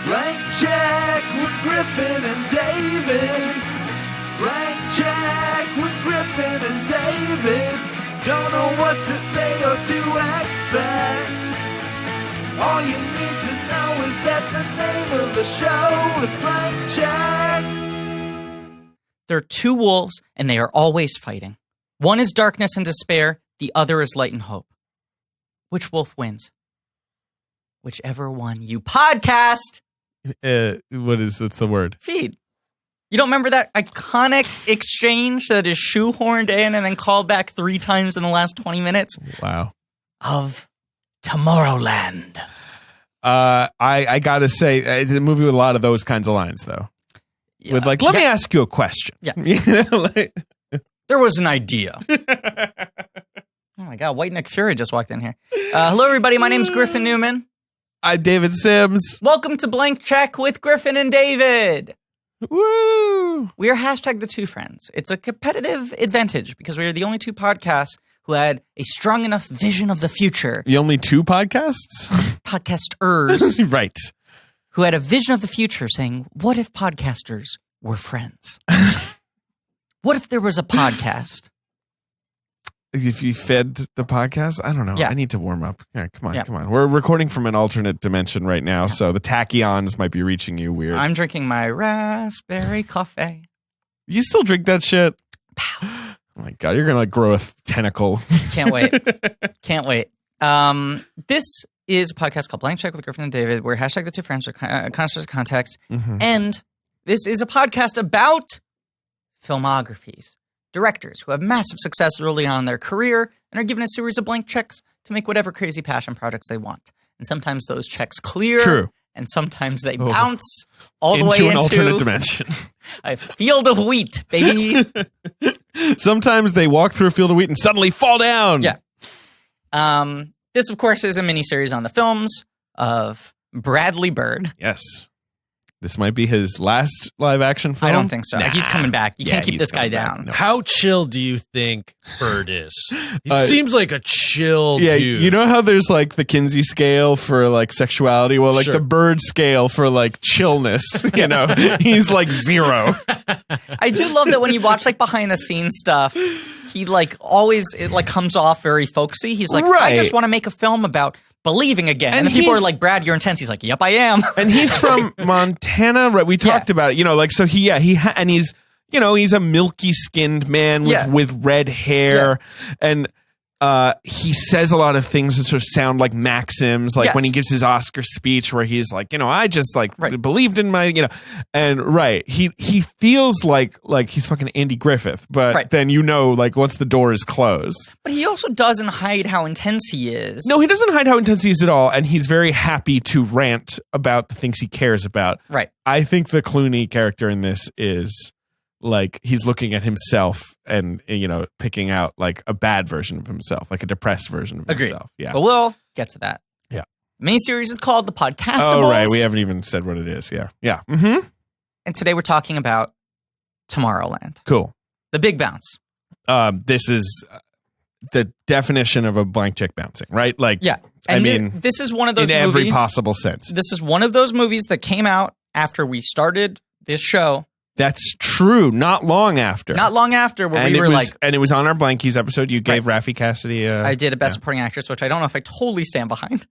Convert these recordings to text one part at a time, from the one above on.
Blank check with Griffin and David. Blank check with Griffin and David. Don't know what to say or to expect. All you need to know is that the name of the show is Blank Check. There are two wolves, and they are always fighting. One is darkness and despair. The other is light and hope. Which wolf wins? Whichever one you podcast. What's the word? Feed. You don't remember that iconic exchange that is shoehorned in and then called back 3 times in the last 20 minutes? Wow. Of Tomorrowland. I gotta say, it's a movie with a lot of those kinds of lines, though. Yeah. With let me ask you a question. Yeah. You know, There was an idea. Oh my God, White Nick Fury just walked in here. Hello, everybody. My name's Griffin Newman. I'm David Sims. Welcome to Blank Check with Griffin and David. Woo! We are hashtag the two friends. It's a competitive advantage because we are the only two podcasts who had a strong enough vision of the future. The only 2 podcasts? Podcasters. Right. Who had a vision of the future saying, what if podcasters were friends? What if there was a podcast? If you fed the podcast, I don't know. Yeah. I need to warm up. Yeah, come on. We're recording from an alternate dimension right now, so the tachyons might be reaching you weird. I'm drinking my raspberry coffee. You still drink that shit? Pow. Oh my God, you're going to grow a tentacle. Can't wait. Can't wait. This is a podcast called Blank Check with Griffin and David, where hashtag the two friends are constants of context. Mm-hmm. And this is a podcast about filmographies. Directors who have massive success early on in their career and are given a series of blank checks to make whatever crazy passion projects they want. And sometimes those checks clear. True. And sometimes they bounce all the way into an alternate dimension. A field of wheat, baby. Sometimes they walk through a field of wheat and suddenly fall down. Yeah. This, of course, is a miniseries on the films of Bradley Bird. Yes. This might be his last live action film. I don't think so. Nah. He's coming back. You can't keep this guy down. No. How chill do you think Bird is? He seems like a chill dude. You know how there's like the Kinsey scale for like sexuality? Well, like Sure. the Bird scale for like chillness, you know? He's like 0. I do love that when you watch like behind the scenes stuff, he like always it like comes off very folksy. He's like, Right. I just want to make a film about believing again. And And then people are he's- like, Brad, you're intense. He's like, yep, I am. And he's from Montana, right? We talked about it, you know, like, so and he's, you know, he's a milky skinned man with red hair. And he says a lot of things that sort of sound like maxims, like when he gives his Oscar speech where he's like, you know, I just like believed in my, you know, and he feels like he's fucking Andy Griffith, but then, you know, like once the door is closed. But he also doesn't hide how intense he is. No, he doesn't hide how intense he is at all. And he's very happy to rant about the things he cares about. Right. I think the Clooney character in this is like he's looking at himself and, you know, picking out like a bad version of himself, like a depressed version of himself. Yeah. But we'll get to that. Yeah. The miniseries is called The Podcastables. Oh, right. We haven't even said what it is. Yeah. Yeah. Mm-hmm. And today we're talking about Tomorrowland. Cool. The Big Bounce. This is the definition of a blank check bouncing, right? Like, Yeah. I And mean, this is one of those in movies. every possible sense. This is one of those movies that came out after we started this show. That's true. Not long after. Not long after, where and we were like, and it was on our Blankies episode. You gave Raffi Cassidy. I did a Best Supporting Actress, which I don't know if I totally stand behind.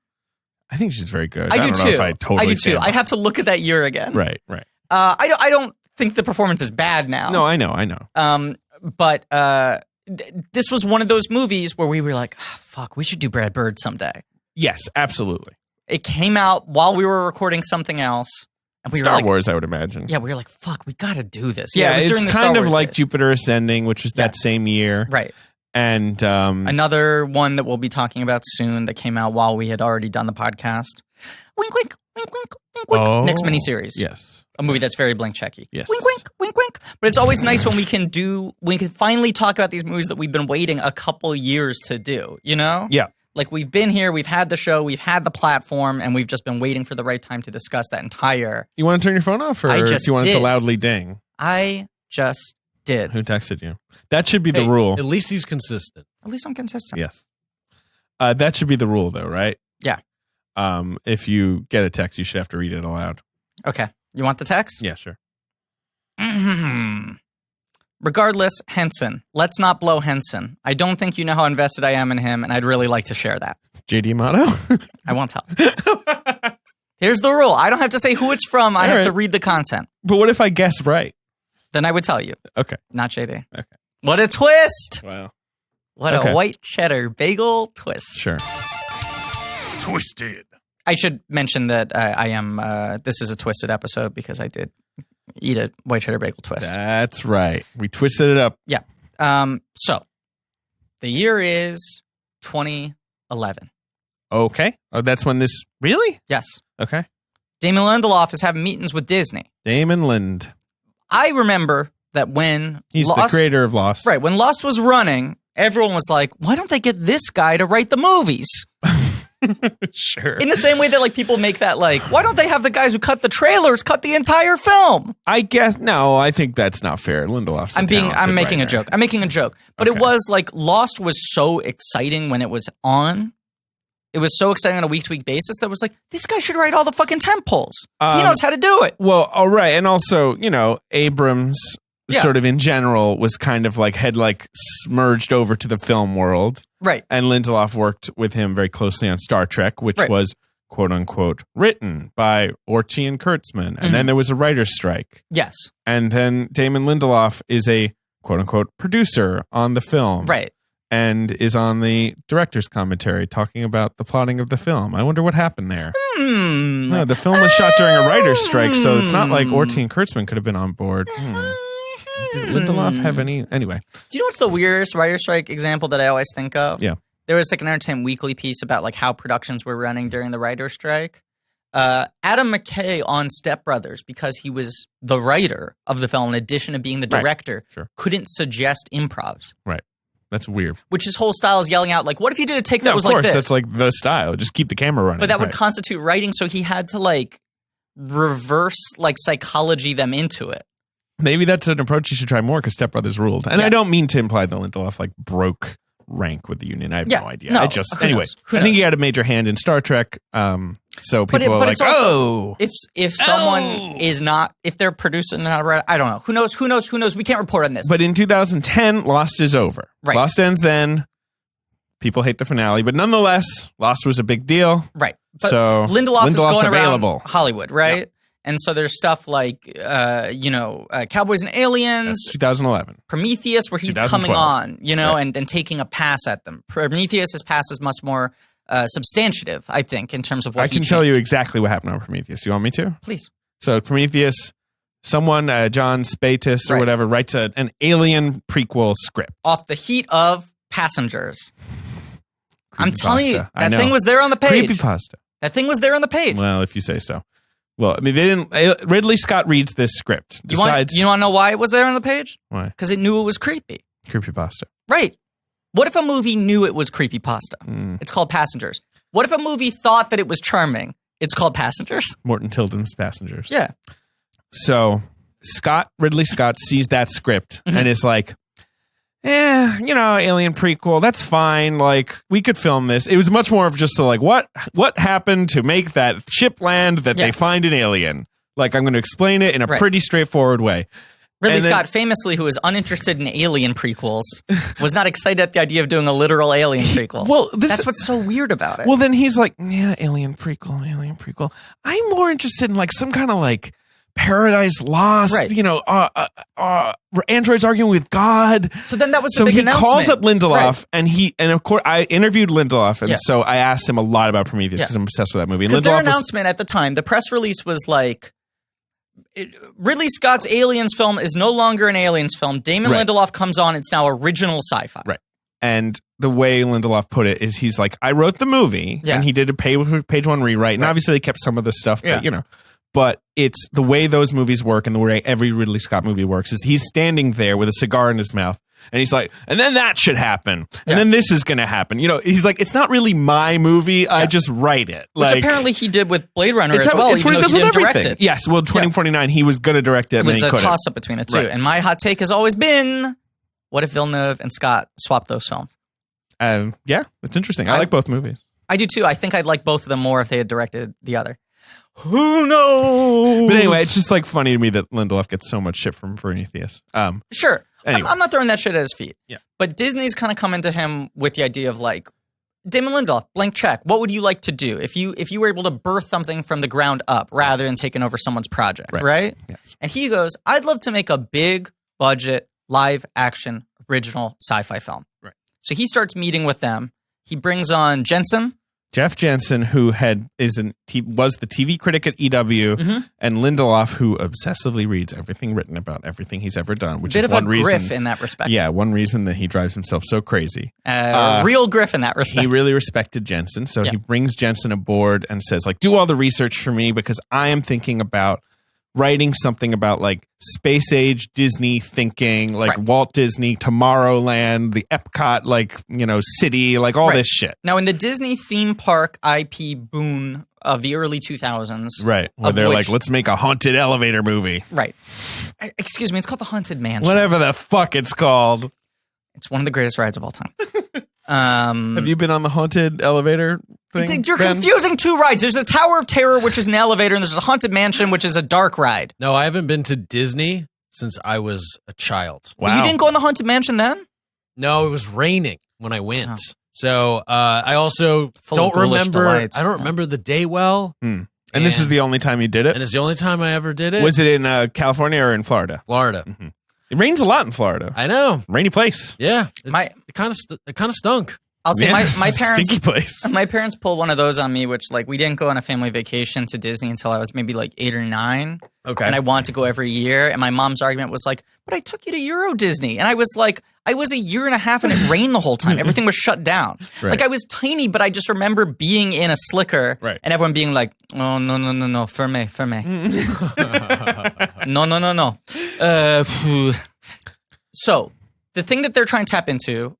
I think she's very good. I do don't too. know if I totally I do stand too. I'd have to look at that year again. Right. Right. I don't think the performance is bad now. No, I know. But this was one of those movies where we were like, fuck, we should do Brad Bird someday. Yes, absolutely. It came out while we were recording something else. And we Star were like, Wars, I would imagine. Yeah, we were like, fuck, we got to do this. Yeah, it was during the it's Star kind of Wars like days. Jupiter Ascending, which was that same year. Right. And another one that we'll be talking about soon that came out while we had already done the podcast. Wink, wink, wink, wink, wink, wink. Oh, Next miniseries. Yes. A movie that's very blank checky. Yes. Wink, wink, wink, wink. But it's always nice when we can finally talk about these movies that we've been waiting a couple years to do, you know? Yeah. Like we've been here, we've had the show, we've had the platform, and we've just been waiting for the right time to discuss that entire. You want to turn your phone off, or I do just you want it to did. loudly ding? I just did. Who texted you? That should be the Hey, rule. At least he's consistent. At least I'm consistent. Yes. That should be the rule, though, right? Yeah. If you get a text, you should have to read it aloud. Okay. You want the text? Yeah, sure. Regardless, Henson. Let's not blow Henson. I don't think you know how invested I am in him, and I'd really like to share that. JD motto? I won't tell. Here's the rule. I don't have to say who it's from. I have to read the content. But what if I guess right? Then I would tell you. Okay. Not JD. Okay. What a twist! Wow. What a white cheddar bagel twist. Sure. Twisted. I should mention that I am, this is a twisted episode because I did eat a white cheddar bagel twist. That's right. We twisted it up. Yeah. So, the year is 2011. Okay. Oh, that's when this... Really? Yes. Okay. Damon Lindelof is having meetings with Disney. Damon Lind. I remember that when He's Lost, the creator of Lost. Right. When Lost was running, everyone was like, why don't they get this guy to write the movies? Sure. In the same way that like people make that like, why don't they have the guys who cut the trailers cut the entire film? I guess no. I think that's not fair. Lindelof's. I'm making a joke. I'm making a joke. But Okay. it was like Lost was so exciting when it was on. It was so exciting on a week-to-week basis that was like, this guy should write all the fucking tent poles. He knows how to do it. Well, all right, and also Abrams. Yeah. Sort of in general was kind of like had like merged over to the film world. Right. And Lindelof worked with him very closely on Star Trek, which was quote unquote written by Orci and Kurtzman. And then there was a writer's strike. Yes. And then Damon Lindelof is a quote unquote producer on the film. Right. And is on the director's commentary talking about the plotting of the film. I wonder what happened there. No, the film was shot during a writer's strike, so it's not like Orci and Kurtzman could have been on board. Did Lindelof have any? Anyway. Do you know what's the weirdest writer strike example that I always think of? Yeah. There was like an Entertainment Weekly piece about like how productions were running during the writer strike. Adam McKay on Step Brothers, because he was the writer of the film in addition to being the director, couldn't suggest improvs. Right. That's weird. Which his whole style is yelling out like, what if you did a take that was like this? Of course, that's like the style. Just keep the camera running. But that would constitute writing, so he had to like reverse like psychology them into it. Maybe that's an approach you should try more because Step Brothers ruled. And I don't mean to imply that Lindelof like broke rank with the union. I have no idea. No, I just anyway. I think he had a major hand in Star Trek. So people are like, also, if someone is not, if they're producing, they're not right. I don't know. Who knows? We can't report on this. But in 2010, Lost is over. Right. Lost ends then. People hate the finale, but nonetheless, Lost was a big deal. Right. But so Lindelof's going available. around Hollywood, right? Yep. And so there's stuff like, Cowboys and Aliens. That's 2011. Prometheus, where he's coming on, and taking a pass at them. Prometheus's pass is much more substantive, I think, in terms of what I can tell you exactly what happened on Prometheus. You want me to? Please. So Prometheus, someone, John Spatis or whatever, writes an Alien prequel script. Off the heat of Passengers. I'm telling you, that thing was there on the page. Creepypasta. That thing was there on the page. Well, if you say so. Well, I mean, they didn't. Ridley Scott reads this script. You want to know why it was there on the page? Why? Because it knew it was creepy. Creepypasta. Right. What if a movie knew it was creepypasta? It's called Passengers. What if a movie thought that it was charming? It's called Passengers. Morton Tilden's Passengers. Yeah. So Ridley Scott sees that script and is like, Alien prequel, that's fine. Like, we could film this. It was much more of just what happened to make that ship land that they find an alien? Like, I'm going to explain it in a pretty straightforward way. Ridley Scott, famously, who is uninterested in alien prequels, was not excited at the idea of doing a literal alien prequel. Well, that's what's so weird about it. Well, then he's like, alien prequel. I'm more interested in like some kind of like Paradise Lost, androids arguing with God. So then that was the big announcement. So he calls up Lindelof, and of course I interviewed Lindelof, and so I asked him a lot about Prometheus because I'm obsessed with that movie. Because their announcement at the time, the press release was like, Ridley Scott's Aliens film is no longer an Aliens film. Damon Lindelof comes on. It's now original sci-fi. Right. And the way Lindelof put it is he's like, I wrote the movie, and he did a page one rewrite, and obviously they kept some of the stuff, but it's the way those movies work and the way every Ridley Scott movie works is he's standing there with a cigar in his mouth and he's like, and then that should happen. And then this is going to happen. He's like, it's not really my movie. I just write it. Which apparently he did with Blade Runner as well. It's what he does with everything. Yes. Well, 2049, he was going to direct it. It was a toss up between the two. Right. And my hot take has always been, what if Villeneuve and Scott swapped those films? Yeah, it's interesting. I like both movies. I do too. I think I'd like both of them more if they had directed the other. Who knows? But anyway, it's just like funny to me that Lindelof gets so much shit from Prometheus. Sure. Anyway. I'm not throwing that shit at his feet. Yeah. But Disney's kind of coming to him with the idea of like, Damon Lindelof, blank check. What would you like to do if you were able to birth something from the ground up rather than taking over someone's project, right? Yes. And he goes, I'd love to make a big budget, live action, original sci-fi film. Right. So he starts meeting with them. He brings on Jeff Jensen, who was the TV critic at EW, and Lindelof, who obsessively reads everything written about everything he's ever done, which Bit is of one a reason. griff in that respect. Yeah, one reason that he drives himself so crazy. Real griff in that respect. He really respected Jensen, so he brings Jensen aboard and says, like, do all the research for me because I am thinking about writing something about like space age Disney thinking, like Walt Disney, Tomorrowland, the Epcot, like, city, like all this shit. Now, in the Disney theme park IP boon of the early 2000s. Right. Where they're like, let's make a haunted elevator movie. Right. Excuse me, it's called the Haunted Mansion. Whatever the fuck it's called. It's one of the greatest rides of all time. Have you been on the haunted elevator thing? You're confusing two rides. There's the Tower of Terror, which is an elevator, and there's the Haunted Mansion, which is a dark ride. No, I haven't been to Disney since I was a child. Wow. Well, you didn't go on the Haunted Mansion then? No, it was raining when I went. Oh. So I also don't remember. I don't remember the day well. And this is the only time you did it? And it's the only time I ever did it. Was it in California or in Florida? Florida. Mm-hmm. It rains a lot in Florida. I know. Rainy place. Yeah. It kind of stunk. I'll say my parents. Stinky place. My parents pulled one of those on me, which like we didn't go on a family vacation to Disney until I was maybe like 8 or 9. Okay. And I wanted to go every year, and my mom's argument was like, "But I took you to Euro Disney," and I was like, "I was a year and a half, and it rained the whole time. Everything was shut down. Right. Like I was tiny, but I just remember being in a slicker, and everyone being like, "Oh no, ferme." No. So the thing that they're trying to tap into,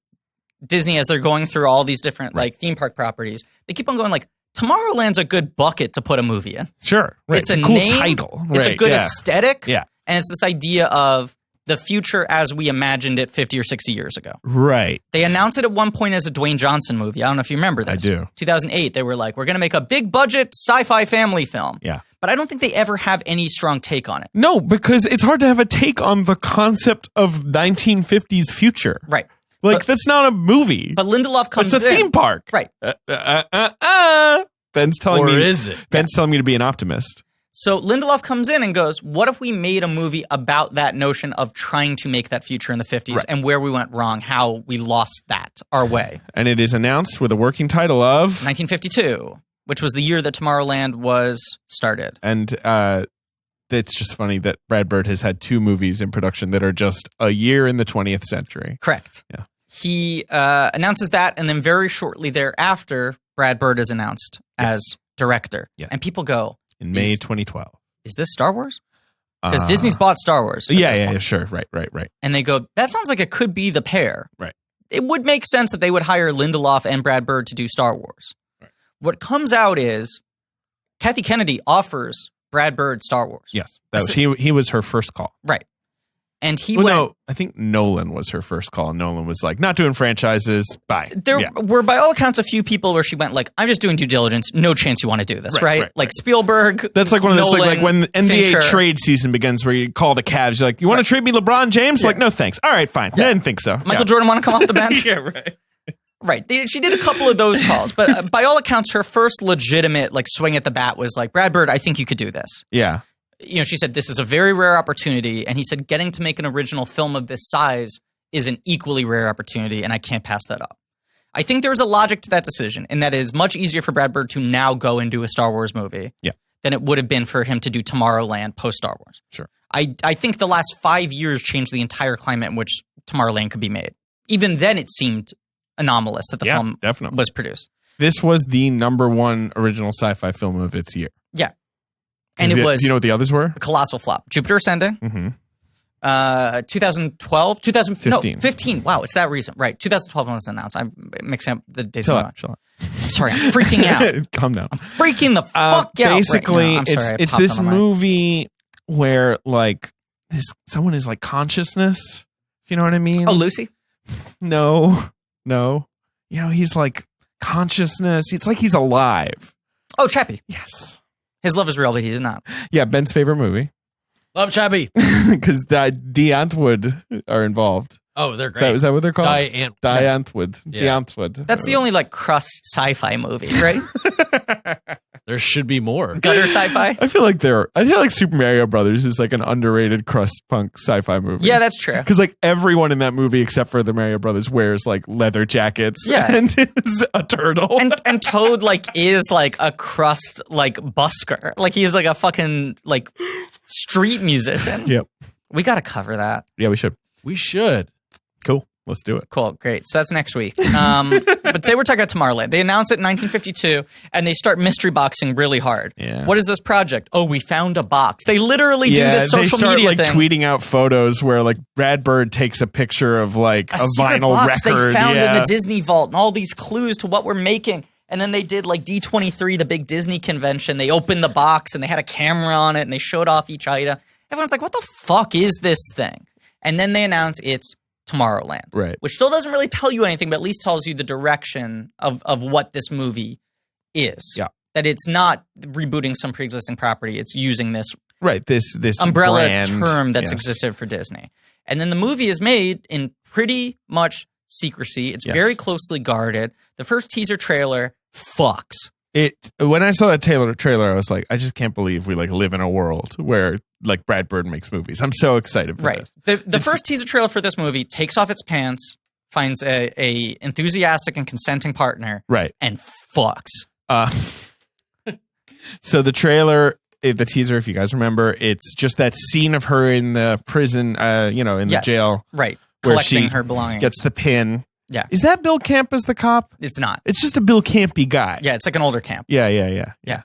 Disney, as they're going through all these different like theme park properties, they keep on going like, Tomorrowland's a good bucket to put a movie in. Sure. Right. It's a cool name, title. It's a good aesthetic. Yeah. And it's this idea of the future as we imagined it 50 or 60 years ago. Right. They announced it at one point as a Dwayne Johnson movie. I don't know if you remember this. I do. 2008, they were like, we're going to make a big budget sci-fi family film. Yeah. But I don't think they ever have any strong take on it. No, because it's hard to have a take on the concept of 1950s future. Right. Like, that's not a movie. But Lindelof comes in. It's a theme park. Right. Ben's telling me. Or is it? Ben's telling me to be an optimist. So Lindelof comes in and goes, what if we made a movie about that notion of trying to make that future in the 50s and where we went wrong, how we lost that our way? And it is announced with a working title of 1952, which was the year that Tomorrowland was started. And it's just funny that Brad Bird has had 2 movies in production that are just a year in the 20th century. Correct. Yeah. He announces that, and then very shortly thereafter, Brad Bird is announced as director. Yeah. And people go, in May 2012. Is this Star Wars? Because Disney's bought Star Wars. Yeah, sure. Right. And they go, that sounds like it could be the pair. Right. It would make sense that they would hire Lindelof and Brad Bird to do Star Wars. Right. What comes out is Kathy Kennedy offers Brad Bird Star Wars. Yes. That was, he was her first call. Right. And he No, I think Nolan was her first call. And Nolan was like, not doing franchises. Bye. There were, by all accounts, a few people where she went like, I'm just doing due diligence. No chance you want to do this, right? Like Spielberg. That's like one of those, Nolan, like when the NBA Fincher. trade season begins where you call the Cavs. You're like, you want to trade me LeBron James? Like, no, thanks. All right, fine. I didn't think so. Michael Jordan want to come off the bench? Yeah, right. Right. She did a couple of those calls. But by all accounts, her first legitimate like swing at the bat was like, Brad Bird, I think you could do this. Yeah. You know, she said, this is a very rare opportunity. And he said, getting to make an original film of this size is an equally rare opportunity, and I can't pass that up. I think there was a logic to that decision, and that is much easier for Brad Bird to now go and do a Star Wars movie than it would have been for him to do Tomorrowland post-Star Wars. Sure. I think the last 5 years changed the entire climate in which Tomorrowland could be made. Even then, it seemed anomalous that the film was produced. This was the number 1 original sci-fi film of its year. Yeah. And it was... Do you know what the others were? A colossal flop. Jupiter Ascending. Mm-hmm. 2012, 15. No, 15. Wow, it's that recent. Right. 2012 was announced. I'm mixing up the dates. Chill out. I'm sorry, I'm freaking out. Calm down. I'm freaking the fuck out. Basically, right now. it's this movie where like someone is like consciousness. If you know what I mean? Oh, Lucy? No. You know, he's like consciousness. It's like he's alive. Oh, Chappie. Yes. His love is real, but he did not. Yeah, Ben's favorite movie. Love Chappie. Because Diantwood are involved. Oh, they're great. Is that what they're called? Diantwood. Yeah. Diantwood. That's the only like crust sci-fi movie, right? There should be more. Gutter sci-fi. I feel like Super Mario Brothers is like an underrated crust punk sci-fi movie. Yeah, that's true. Because like everyone in that movie except for the Mario Brothers wears like leather jackets. Yeah. And is a turtle. And Toad like is like a crust like busker. Like he is like a fucking like street musician. Yep. We got to cover that. Yeah, we should. We should. Cool. Let's do it. Cool. Great. So that's next week. But today we're talking about Tomorrowland. They announced it in 1952, and they start mystery boxing really hard. Yeah. What is this project? Oh, we found a box. They literally do this social media like thing. tweeting out photos where like Brad Bird takes a picture of like a vinyl box record. they found in the Disney vault, and all these clues to what we're making. And then they did like D23, the big Disney convention. They opened the box, and they had a camera on it, and they showed off each item. Everyone's like, what the fuck is this thing? And then they announce it's Tomorrowland, Right. Which still doesn't really tell you anything, but at least tells you the direction of what this movie is. Yeah. That it's not rebooting some pre-existing property. It's using this this umbrella brand. term that's Yes. existed for Disney. And then the movie is made in pretty much secrecy. It's Yes. very closely guarded. The first teaser trailer fucks. When I saw that trailer, I was like, I just can't believe we like live in a world where like Brad Bird makes movies. I'm so excited for this. The first teaser trailer for this movie takes off its pants, finds a enthusiastic and consenting partner, Right. and fucks. So the trailer, the teaser, if you guys remember, it's just that scene of her in the prison, in the jail. Right. Where Collecting she her belongings. Gets the pin. Yeah. Is that Bill Camp as the cop? It's not. It's just a Bill Campy guy. Yeah, it's like an older camp. Yeah.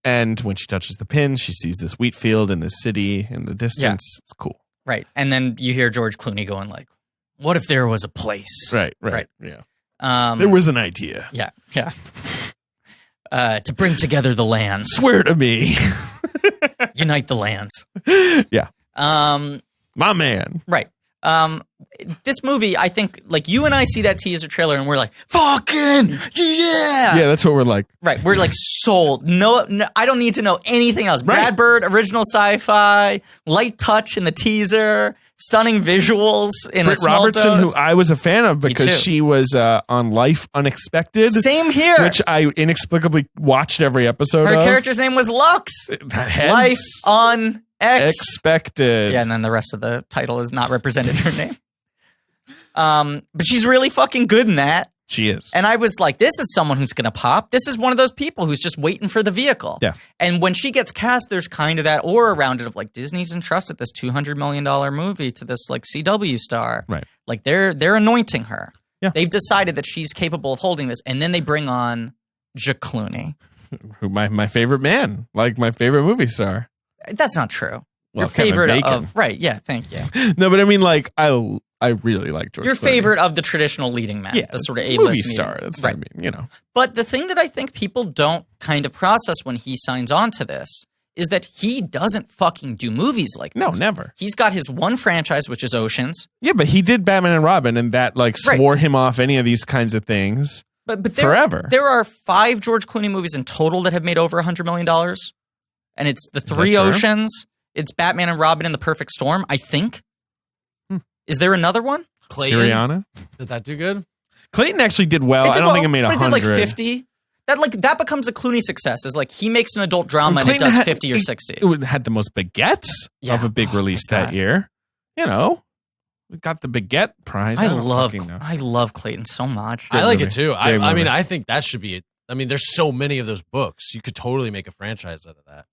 And when she touches the pin, she sees this wheat field in the city in the distance. Yeah. It's cool. Right. And then you hear George Clooney going like, what if there was a place? Right. Yeah. There was an idea. Yeah. To bring together the lands. Swear to me. Unite the lands. Yeah. My man. Right. This movie, I think, like, you and I see that teaser trailer and we're like, fucking yeah! Yeah, that's what we're like. Right. We're like sold. No, I don't need to know anything else. Right. Brad Bird, original sci-fi, light touch in the teaser, stunning visuals in Britt a small Robertson, dose. who I was a fan of too. because she was on Life Unexpected. Same here. Which I inexplicably watched every episode Her of. character's name was Lux. Hence, Life on X. Expected. Yeah, and then the rest of the title is not represented in her name. But she's really fucking good in that. She is. And I was like, this is someone who's going to pop. This is one of those people who's just waiting for the vehicle. Yeah. And when she gets cast, there's kind of that aura around it of like, Disney's entrusted this $200 million movie to this like CW star. Right. Like they're anointing her. Yeah. They've decided that she's capable of holding this. And then they bring on Clooney. Who my favorite man, like my favorite movie star. That's not true. Well, Your favorite Kevin Bacon. of, right. Yeah. Thank you. No, but I mean, like, I really like George Your Clooney. favorite of the traditional leading man. Yeah, The sort of movie A-list star. meeting. That's right. what I mean, But the thing that I think people don't kind of process when he signs on to this is that he doesn't fucking do movies like this. No, never. He's got his one franchise, which is Oceans. Yeah, but he did Batman and Robin, and that like swore him off any of these kinds of things. But forever. There are 5 George Clooney movies in total that have made over $100 million. And it's the 3 Oceans. It's Batman and Robin in the Perfect Storm, I think. Is there another one? Clayton. Syriana? Did that do good? Clayton actually did well. I don't think it made 100. It did like 50. That becomes a Clooney success. Is like he makes an adult drama and it does 50 or 60. It had the most baguettes of a big release that year. We got the baguette prize. I love Clayton so much. I like it too. I movie. mean, I think that should be. There's so many of those books. You could totally make a franchise out of that.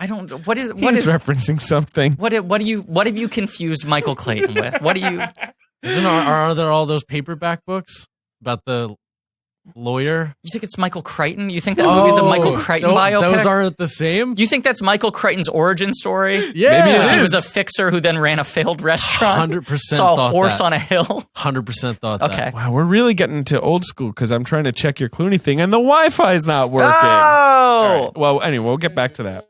I don't. What is referencing something? What have you confused Michael Clayton with? What do you? Are there all those paperback books about the lawyer? You think it's Michael Crichton? You think that movie's a Michael Crichton biopic? Those aren't the same? You think that's Michael Crichton's origin story? Yeah. Maybe he was a fixer who then ran a failed restaurant. 100% saw a horse on a hill. 100% thought that. Okay. Wow, we're really getting to old school because I'm trying to check your Clooney thing and the Wi-Fi is not working. Oh! Right. Well, anyway, we'll get back to that.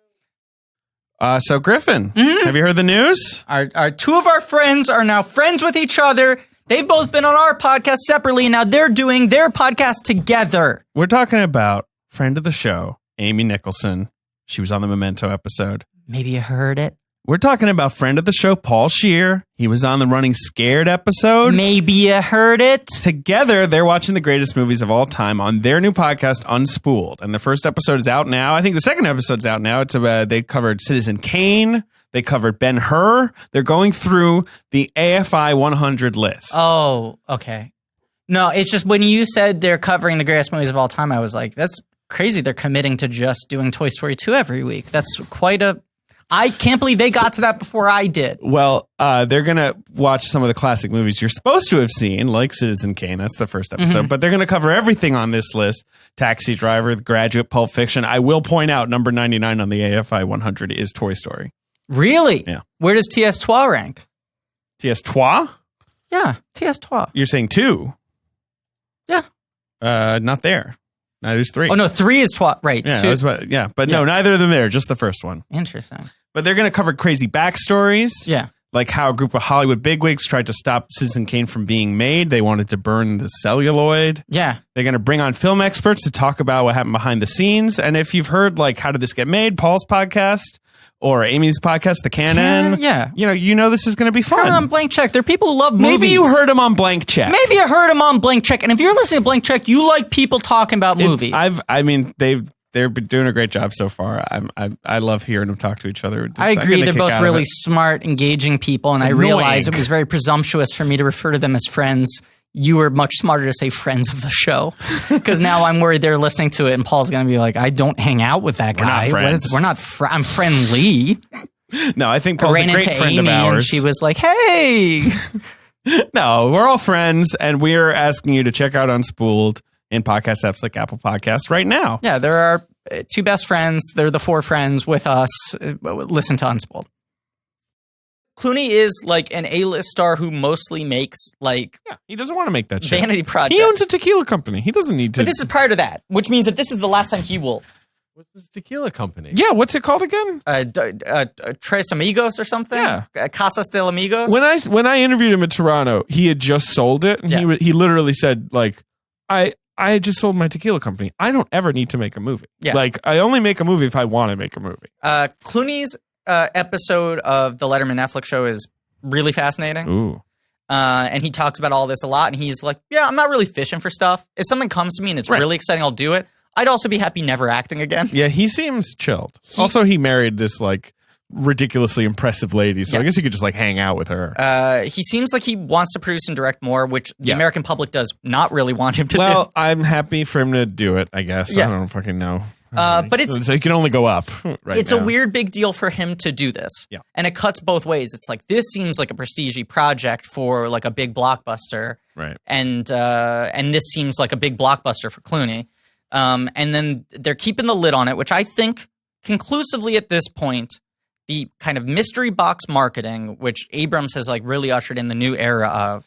So Griffin, have you heard the news? Our 2 of our friends are now friends with each other. They've both been on our podcast separately. Now they're doing their podcast together. We're talking about friend of the show, Amy Nicholson. She was on the Memento episode. Maybe you heard it. We're talking about friend of the show, Paul Scheer. He was on the Running Scared episode. Maybe you heard it. Together, they're watching the greatest movies of all time on their new podcast, Unspooled. And the first episode is out now. I think the second episode's out now. It's they covered Citizen Kane. They covered Ben-Hur. They're going through the AFI 100 list. Oh, okay. No, it's just when you said they're covering the greatest movies of all time, I was like, that's crazy. They're committing to just doing Toy Story 2 every week. That's quite a... I can't believe they got to that before I did. Well, they're going to watch some of the classic movies you're supposed to have seen, like Citizen Kane. That's the first episode. But they're going to cover everything on this list. Taxi Driver, The Graduate, Pulp Fiction. I will point out number 99 on the AFI 100 is Toy Story. Really? Yeah. Where does T.S. Trois rank? T.S. Trois? Yeah, T.S. Trois. You're saying 2? Yeah. Not there. No, there's 3. Oh, no, 3 is Trois. Right. Yeah, 2. But no, neither of them there. Just the first one. Interesting. But they're going to cover crazy backstories. Yeah. Like how a group of Hollywood bigwigs tried to stop Citizen Kane from being made. They wanted to burn the celluloid. Yeah. They're going to bring on film experts to talk about what happened behind the scenes. And if you've heard, like, How Did This Get Made? Paul's podcast or Amy's podcast, The Canon. Yeah. You know this is going to be fun. Heard on Blank Check. There are people who love movies. Maybe you heard him on Blank Check. Maybe you heard him on Blank Check. And if you're listening to Blank Check, you like people talking about movies. They've been doing a great job so far. I love hearing them talk to each other. I agree. They're both really smart, engaging people, and I realized it was very presumptuous for me to refer to them as friends. You were much smarter to say friends of the show, because now I'm worried they're listening to it, and Paul's going to be like, I don't hang out with that guy. We're not friends. I'm friendly. No, I think Paul's a great friend Amy of ours. And she was like, hey. No, we're all friends, and we're asking you to check out Unspooled in podcast apps like Apple Podcasts right now. Yeah, there are 2 best friends. They're the 4 friends with us. Listen to Unspooled. Clooney is like an A-list star who mostly makes he doesn't want to make that shit. Vanity projects. He owns a tequila company. He doesn't need to. But this is prior to that, which means that this is the last time he will. What's this tequila company? Yeah, what's it called again? Tres Amigos or something? Yeah. Casas del Amigos? When I interviewed him in Toronto, he had just sold it, and he literally said, like, I just sold my tequila company. I don't ever need to make a movie. Yeah. Like, I only make a movie if I want to make a movie. Clooney's episode of the Letterman Netflix show is really fascinating. Ooh. And he talks about all this a lot, and he's like, yeah, I'm not really fishing for stuff. If something comes to me and it's really exciting, I'll do it. I'd also be happy never acting again. Yeah, he seems chilled. Also, he married this, like, ridiculously impressive lady, so I guess you could just, like, hang out with her. He seems like he wants to produce and direct more, which the American public does not really want him to do. Well, I'm happy for him to do it, I guess. I don't fucking know. But so he can only go up It's a weird big deal for him to do this. Yeah. And it cuts both ways. It's like, this seems like a prestige project for like a big blockbuster. Right. And this seems like a big blockbuster for Clooney. And then they're keeping the lid on it, which I think conclusively at this point, the kind of mystery box marketing, which Abrams has like really ushered in the new era of,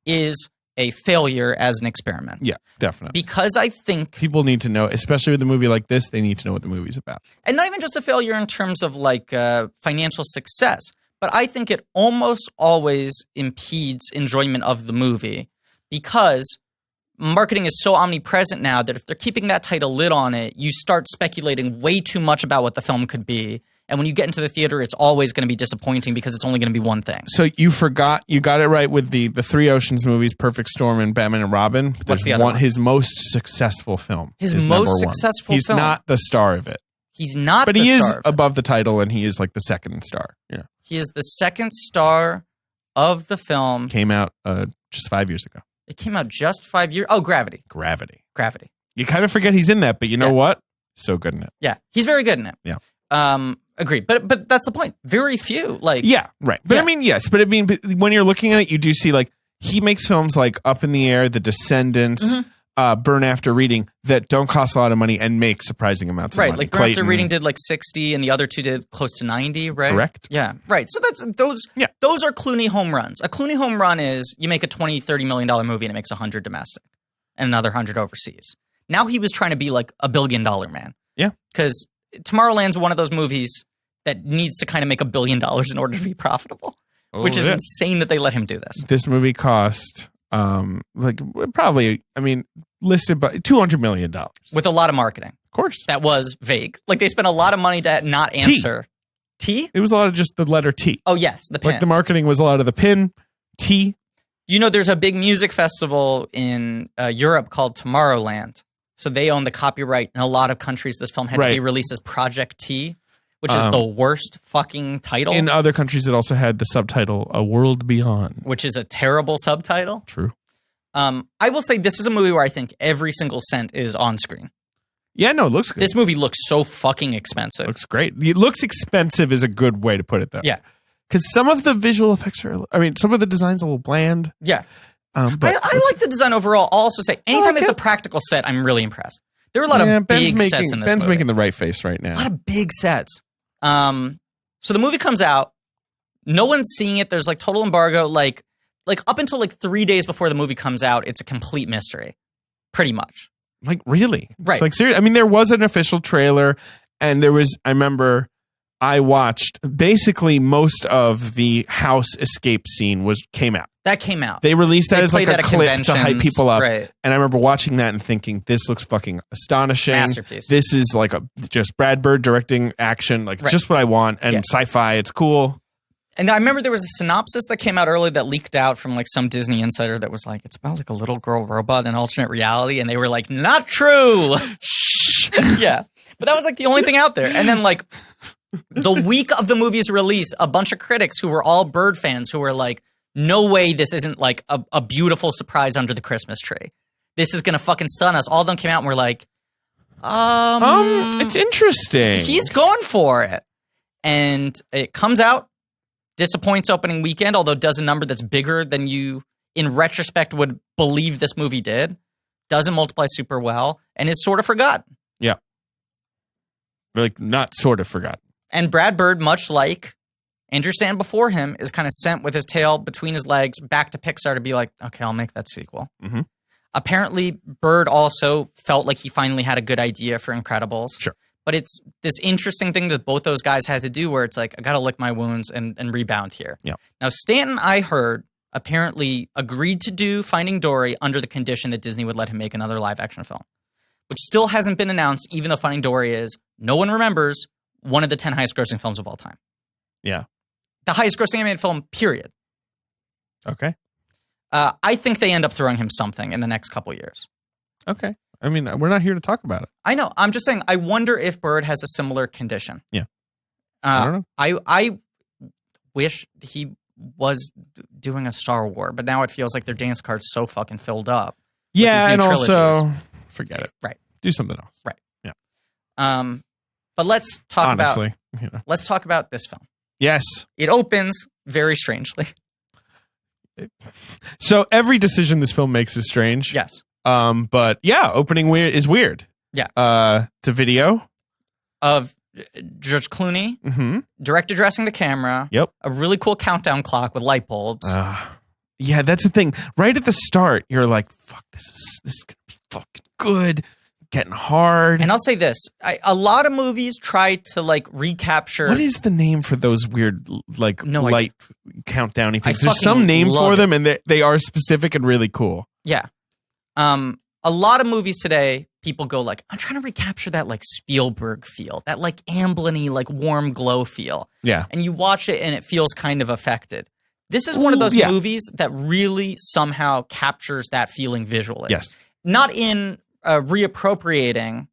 is a failure as an experiment. Yeah, definitely. Because I think people need to know, especially with a movie like this, they need to know what the movie's about. And not even just a failure in terms of like financial success, but I think it almost always impedes enjoyment of the movie because marketing is so omnipresent now that if they're keeping that tight a lid on it, you start speculating way too much about what the film could be. And when you get into the theater, it's always going to be disappointing because it's only going to be one thing. So you got it right with the Three Oceans movies, Perfect Storm and Batman and Robin. What's the other one? His most successful film. His most successful film. He's not the star of it. He's not but the he star is above the title, and he is like the second star. Yeah. He is the second star of the film. Came out just 5 years ago. It came out just 5 years. Oh, Gravity. Gravity. You kind of forget he's in that, but you know what? So good in it. Yeah, he's very good in it. Yeah. Agreed. But that's the point. Very few. Yeah, right. But I mean, yes. But I mean, when you're looking at it, you do see like he makes films like Up in the Air, The Descendants, Burn After Reading that don't cost a lot of money and make surprising amounts of money. Right. Like Burn After Reading did like 60 and the other two did close to 90, right? Correct. Yeah. Right. So those are Clooney home runs. A Clooney home run is you make a $20, $30 million movie and it makes 100 domestic and another 100 overseas. Now he was trying to be like a $1 billion man. Yeah. Because Tomorrowland's one of those movies that needs to kind of make $1 billion in order to be profitable, which is insane that they let him do this. This movie cost probably, I mean, listed by $200 million. Of with a lot of marketing. course. That was vague. Like they spent a lot of money to not answer. T? It was a lot of just the letter T. Oh, yes, the pin. Like the marketing was a lot of the pin, T. You know, there's a big music festival in Europe called Tomorrowland. So they own the copyright in a lot of countries. This film had to be released as Project T, which is the worst fucking title. In other countries, it also had the subtitle A World Beyond. Which is a terrible subtitle. True. I will say this is a movie where I think every single cent is on screen. Yeah, no, it looks good. This movie looks so fucking expensive. Looks great. It looks expensive is a good way to put it, though. Yeah. Because some of the visual effects are, some of the design's a little bland. Yeah. But I like the design overall. I'll also say, anytime it's a practical set, I'm really impressed. There are a lot of big sets in this Ben's movie. making the right face right now. A lot of big sets. So the movie comes out. No one's seeing it. There's like total embargo. Like up until like 3 days before the movie comes out, it's a complete mystery. Pretty much. Like, really? Right. It's like, seriously. I mean, there was an official trailer, and there was, I remember I watched basically most of the house escape scene came out. That came out. They released that as like played a that at clip to hype people up. Right. And I remember watching that and thinking, this looks fucking astonishing. Masterpiece. This is like just Brad Bird directing action. Like, it's just what I want. And sci-fi, it's cool. And I remember there was a synopsis that came out early that leaked out from like some Disney insider that was like, it's about like a little girl robot in alternate reality. And they were like, not true. Shh. Yeah. But that was like the only thing out there. And then like the week of the movie's release, a bunch of critics who were all Bird fans who were like, no way this isn't like a beautiful surprise under the Christmas tree. This is going to fucking stun us. All of them came out and were like, it's interesting. He's going for it. And it comes out. Disappoints opening weekend, although does a number that's bigger than you, in retrospect, would believe this movie did. Doesn't multiply super well, and is sort of forgotten. Yeah. Like, not sort of forgotten. And Brad Bird, much like Andrew Stanton before him, is kind of sent with his tail between his legs back to Pixar to be like, okay, I'll make that sequel. Mm-hmm. Apparently, Bird also felt like he finally had a good idea for Incredibles. Sure. But it's this interesting thing that both those guys had to do where it's like, I got to lick my wounds and rebound here. Yeah. Now, Stanton, I heard, apparently agreed to do Finding Dory under the condition that Disney would let him make another live action film, which still hasn't been announced, even though Finding Dory is, no one remembers, one of the 10 highest grossing films of all time. Yeah. The highest grossing animated film, period. Okay. I think they end up throwing him something in the next couple years. Okay. I mean, we're not here to talk about it. I know. I'm just saying, I wonder if Bird has a similar condition. Yeah. I don't know. I wish he was doing a Star Wars, but now it feels like their dance card's so fucking filled up. Yeah, and trilogies. also, forget it. Right. Do something else. Right. Yeah. But let's talk Honestly, let's talk about this film. Yes. It opens very strangely. So every decision this film makes is strange. Yes. But yeah, opening is weird. Yeah. It's a video of George Clooney, director dressing the camera. Yep. A really cool countdown clock with light bulbs. Yeah, that's the thing. Right at the start, you're like, "Fuck, this is gonna be fucking good." Getting hard. And I'll say this: a lot of movies try to like recapture. What is the name for those weird light countdowny things? There's some name for them, and they are specific and really cool. Yeah. A lot of movies today, people go like, I'm trying to recapture that like Spielberg feel, that like Amblin-y, like warm glow feel. Yeah. And you watch it and it feels kind of affected. This is one of those movies that really somehow captures that feeling visually. Yes. Not in reappropriating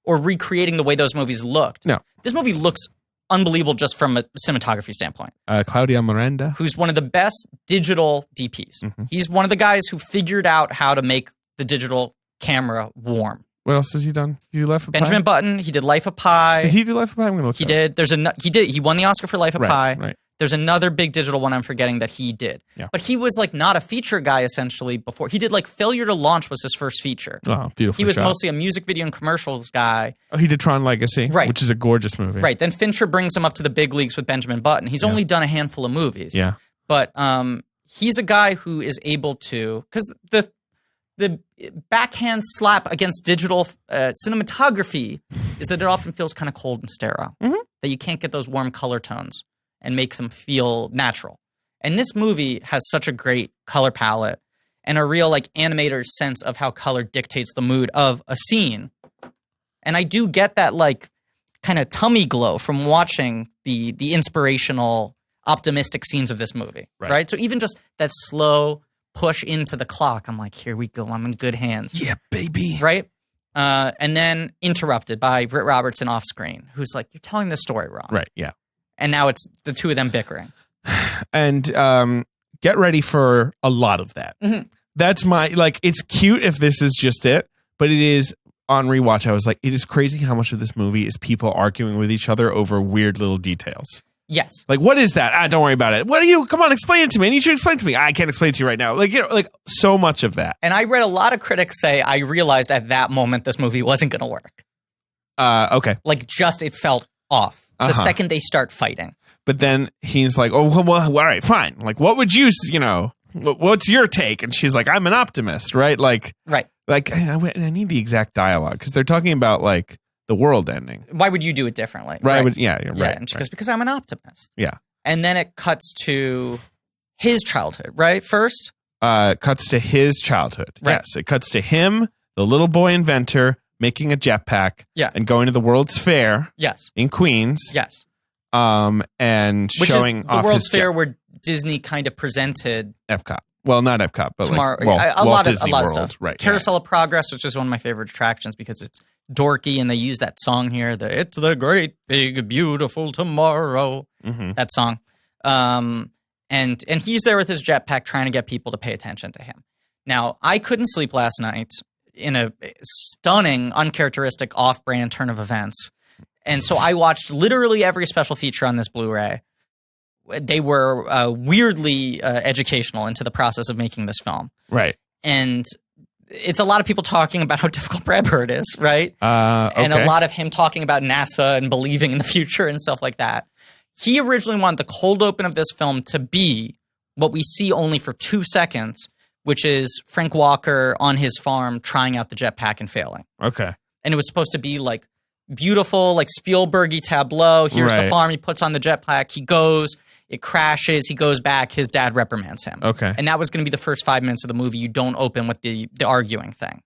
or recreating the way those movies looked. No. This movie looks unbelievable just from a cinematography standpoint. Claudia Miranda. Who's one of the best digital DPs. Mm-hmm. He's one of the guys who figured out how to make the digital camera warm. What else has he done? He did Life of Benjamin Pi? Button. He did Life of Pi. Did he do Life of Pi? I'm gonna look. He did. He won the Oscar for Life of Pi. Right. There's another big digital one I'm forgetting that he did. Yeah. But he was like not a feature guy essentially before. He did like Failure to Launch was his first feature. Oh, beautiful. He was shot. mostly a music video and commercials guy. Oh, he did Tron Legacy, right, which is a gorgeous movie. Right. Then Fincher brings him up to the big leagues with Benjamin Button. He's only done a handful of movies. Yeah. But he's a guy who is able to, because the backhand slap against digital cinematography is that it often feels kind of cold and sterile. Mm-hmm. That you can't get those warm color tones and make them feel natural. And this movie has such a great color palette and a real like animator's sense of how color dictates the mood of a scene. And I do get that like kind of tummy glow from watching the inspirational, optimistic scenes of this movie, right? So even just that slow push into the clock, I'm like, here we go, I'm in good hands. Yeah, baby. Right? And then interrupted by Britt Robertson off screen, who's like, you're telling this story wrong. Right, yeah. And now it's the two of them bickering. And get ready for a lot of that. Mm-hmm. That's my, like, it's cute if this is just it, but it is, on rewatch, I was like, it is crazy how much of this movie is people arguing with each other over weird little details. Yes. Like, what is that? Don't worry about it. What are you? Come on, explain it to me. And you should explain it to me. I can't explain it to you right now. Like, you know, like so much of that. And I read a lot of critics say, I realized at that moment this movie wasn't going to work. Okay. Like, just it felt off the second they start fighting. But then he's like, oh, well, all right, fine. Like, what would you, you know, what's your take? And she's like, I'm an optimist, right? Like, Like, I need the exact dialogue because they're talking about, like, the world ending. Why would you do it differently? Right. Right. Yeah, right. And she goes, because I'm an optimist. Yeah. And then it cuts to his childhood, right? First? Cuts to his childhood. Right. Yes. It cuts to him, the little boy inventor, making a jetpack. Yeah. And going to the World's Fair. Yes. In Queens. Yes. And which showing is the off World's his Fair where Disney kind of presented Epcot. Well, not Epcot, but tomorrow. Like, a lot Disney of World. stuff. Right. Carousel of Progress, which is one of my favorite attractions because it's dorky and they use that song here. It's the great, big, beautiful tomorrow. Mm-hmm. That song. And he's there with his jetpack trying to get people to pay attention to him. Now, I couldn't sleep last night in a stunning, uncharacteristic, off-brand turn of events. And so I watched literally every special feature on this Blu-ray. They were weirdly educational into the process of making this film. Right. And it's a lot of people talking about how difficult Brad Bird is, right? Okay. And a lot of him talking about NASA and believing in the future and stuff like that. He originally wanted the cold open of this film to be what we see only for 2 seconds, which is Frank Walker on his farm trying out the jetpack and failing. Okay. And it was supposed to be like beautiful, like Spielberg-y tableau. Here's the farm. He puts on the jetpack. He goes. It crashes. He goes back. His dad reprimands him. Okay. And that was going to be the first 5 minutes of the movie. You don't open with the arguing thing.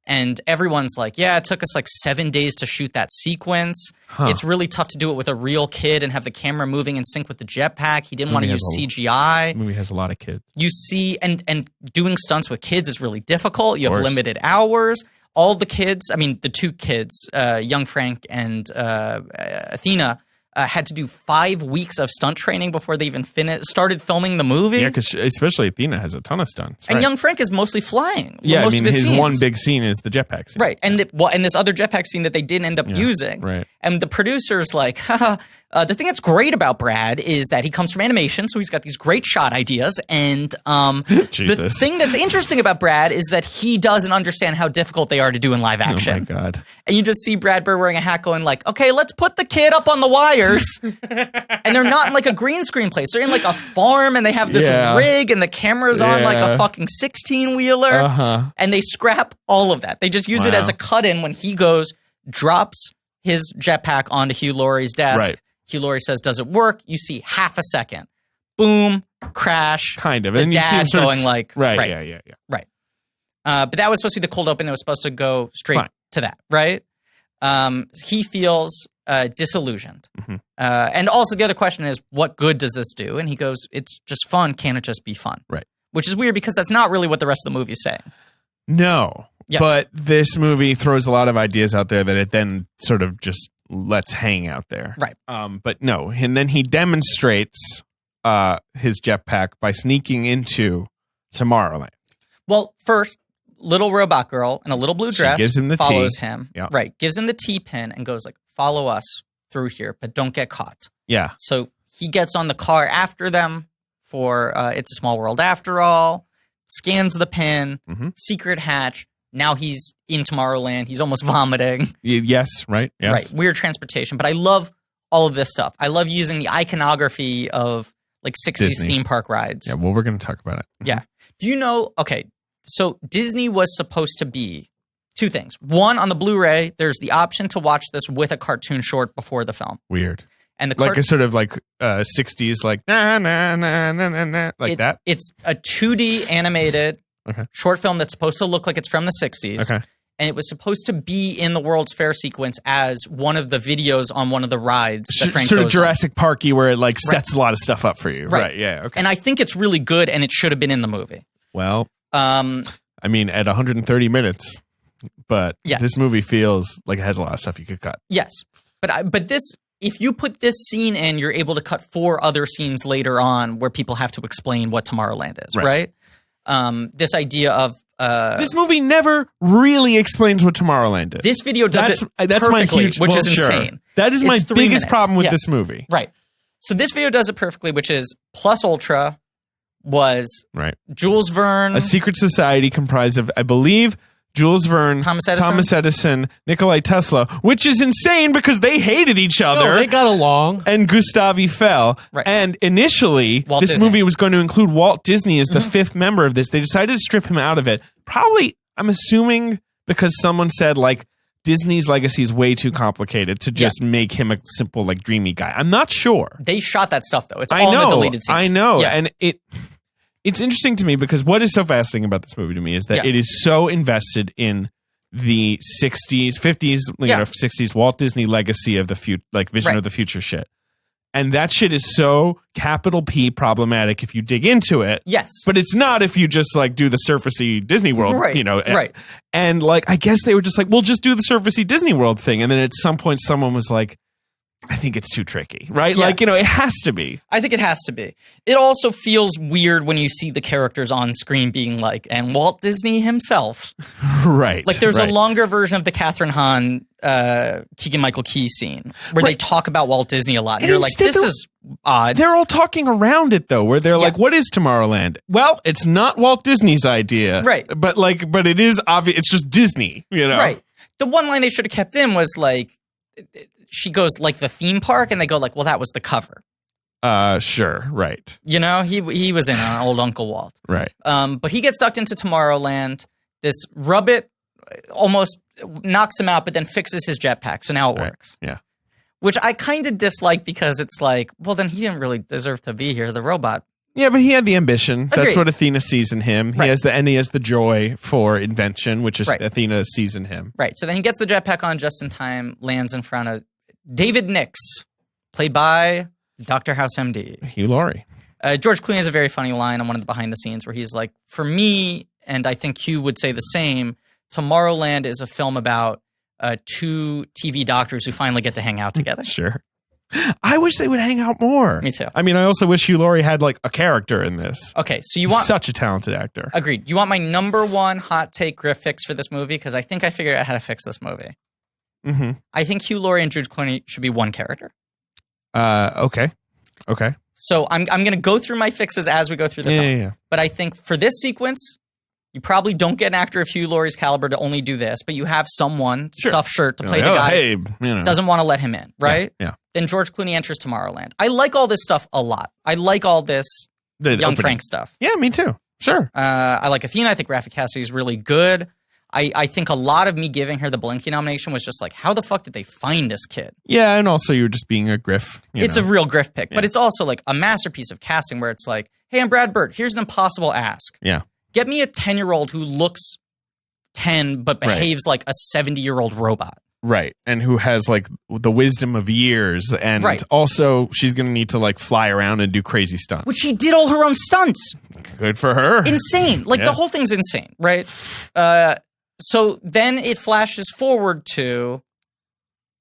And everyone's like, yeah, it took us like 7 days to shoot that sequence. Huh. It's really tough to do it with a real kid and have the camera moving in sync with the jetpack. He didn't want to use CGI. The movie has a lot of kids. You see, and doing stunts with kids is really difficult. You have limited hours. All the kids, I mean, the two kids, young Frank and Athena, had to do 5 weeks of stunt training before they even started filming the movie. Yeah, because especially Athena has a ton of stunts. And young Frank is mostly flying. Yeah, most I mean, of his scenes. one big scene is the jetpack scene. Right, and and this other jetpack scene that they didn't end up using. Right. And the producer's like, haha, the thing that's great about Brad is that he comes from animation, so he's got these great shot ideas. And the thing that's interesting about Brad is that he doesn't understand how difficult they are to do in live action. Oh, my God. And you just see Brad Bird wearing a hat going like, okay, let's put the kid up on the wires. And they're not in like a green screen place. They're in like a farm and they have this rig and the camera's on like a fucking 16-wheeler. And they scrap all of that. They just use it as a cut-in when he goes, drops his jetpack onto Hugh Laurie's desk. Right. Hugh Laurie says, does it work? You see half a second. Boom, crash. Kind of. The And dad you see him going like, right. Yeah. Right. But that was supposed to be the cold open. It was supposed to go straight to that, right? He feels disillusioned. Mm-hmm. And also the other question is, what good does this do? And he goes, it's just fun. Can it just be fun? Right. Which is weird because that's not really what the rest of the movie is saying. No. Yeah. But this movie throws a lot of ideas out there that it then sort of just lets hang out there. Right. But no. And then he demonstrates his jetpack by sneaking into Tomorrowland. Well, first, little robot girl in a little blue dress gives him the follows T. him. Yeah. Right. Gives him the T-pin and goes like, follow us through here, but don't get caught. Yeah. So he gets on the car after them for It's a Small World After All, scans the pin, secret hatch. Now he's in Tomorrowland. He's almost vomiting. Yes, right? Yes. Right. Weird transportation. But I love all of this stuff. I love using the iconography of like 60s Disney theme park rides. Yeah, well, we're going to talk about it. Yeah. Do you know, okay, so Disney was supposed to be two things. One, on the Blu-ray, there's the option to watch this with a cartoon short before the film. Weird. And the like a sort of like 60s, like, na, na, na, na, na, na, like that? It's a 2D animated Okay. Short film that's supposed to look like it's from the 60s. Okay. And it was supposed to be in the World's Fair sequence as one of the videos on one of the rides that Frank sort of goes on. Jurassic Parky, where it like sets a lot of stuff up for you. Right. Yeah. Okay. And I think it's really good, and it should have been in the movie. Well, I mean, at 130 minutes, but Yes. this movie feels like it has a lot of stuff you could cut. Yes. But this, if you put this scene in, you're able to cut 4 other scenes later on where people have to explain what Tomorrowland is, right? This idea of this movie never really explains what Tomorrowland is. this video does that's my perfectly, huge, which well, is sure. insane. That is It's my 3 biggest minutes. problem with Yeah. this movie. Right. So this video does it perfectly, which is Plus Ultra was Right. Jules Verne. A secret society comprised of, I believe, Jules Verne, Thomas Edison? Nikolai Tesla, which is insane because they hated each other. No, they got along. And Gustave Eiffel. Right. And initially, Walt this Disney. movie was going to include Walt Disney as the 5th member of this. They decided to strip him out of it. Probably, I'm assuming, because someone said, like, Disney's legacy is way too complicated to just make him a simple, like, dreamy guy. I'm not sure. They shot that stuff, though. It's all in the deleted scenes. I know. Yeah. And it's interesting to me because what is so fascinating about this movie to me is that it is so invested in the 60s, 50s, 60s Walt Disney legacy of the vision of the future shit. And that shit is so capital P problematic if you dig into it. Yes. But it's not if you just like do the surfacey Disney World, you know. Right. And like, I guess they were just like, we'll just do the surfacey Disney World thing. And then at some point someone was like, I think it's too tricky, right? Yeah. Like, you know, it has to be. I think it has to be. It also feels weird when you see the characters on screen being like, and Walt Disney himself. Right. Like there's a longer version of the Catherine Hahn, Keegan-Michael Key scene where they talk about Walt Disney a lot. And you're like, this is odd. They're all talking around it though, where they're like, what is Tomorrowland? Well, it's not Walt Disney's idea. Right. But it is obvious. It's just Disney, you know? Right. The one line they should have kept in was like, she goes like the theme park, and they go like, well, that was the cover. Sure, right. You know, he was in on Old Uncle Walt. Right. But he gets sucked into Tomorrowland. This Rubbit almost knocks him out, but then fixes his jetpack, so now it works. Yeah. Which I kind of dislike because it's like, well, then he didn't really deserve to be here. The robot. Yeah, but he had the ambition. Agreed. That's what Athena sees in him. Right. He has the joy for invention, which is Right. Athena sees in him. Right. So then he gets the jetpack on just in time, lands in front of David Nix, played by Dr. House MD. Hugh Laurie. George Clooney has a very funny line on one of the behind the scenes where he's like, for me, and I think Hugh would say the same, Tomorrowland is a film about 2 TV doctors who finally get to hang out together. Sure. I wish they would hang out more. Me too. I mean, I also wish Hugh Laurie had like a character in this. Okay, so you He's want... such a talented actor. Agreed. You want my number 1 hot take Griff fix for this movie? Because I think I figured out how to fix this movie. Mm-hmm. I think Hugh Laurie and George Clooney should be one character. Okay. So I'm going to go through my fixes as we go through the film. Yeah. But I think for this sequence, you probably don't get an actor of Hugh Laurie's caliber to only do this, but you have someone, stuffed shirt, to play the guy hey, you know. doesn't want to let him in, right? Yeah. Then George Clooney enters Tomorrowland. I like all this stuff a lot. I like all this The young opening. Frank stuff. Yeah, me too. Sure. I like Athena. I think Raffi Cassidy is really good. I think a lot of me giving her the Blinky nomination was just like, how the fuck did they find this kid? Yeah, and also you're just being a griff. It's a real griff pick, but it's also like a masterpiece of casting where it's like, hey, I'm Brad Bird. Here's an impossible ask. Yeah. Get me a 10-year-old who looks 10 but behaves like a 70-year-old robot. Right. And who has like the wisdom of years. And also she's going to need to like fly around and do crazy stunts. Which she did all her own stunts. Good for her. Insane. Like the whole thing's insane, right? So then it flashes forward to,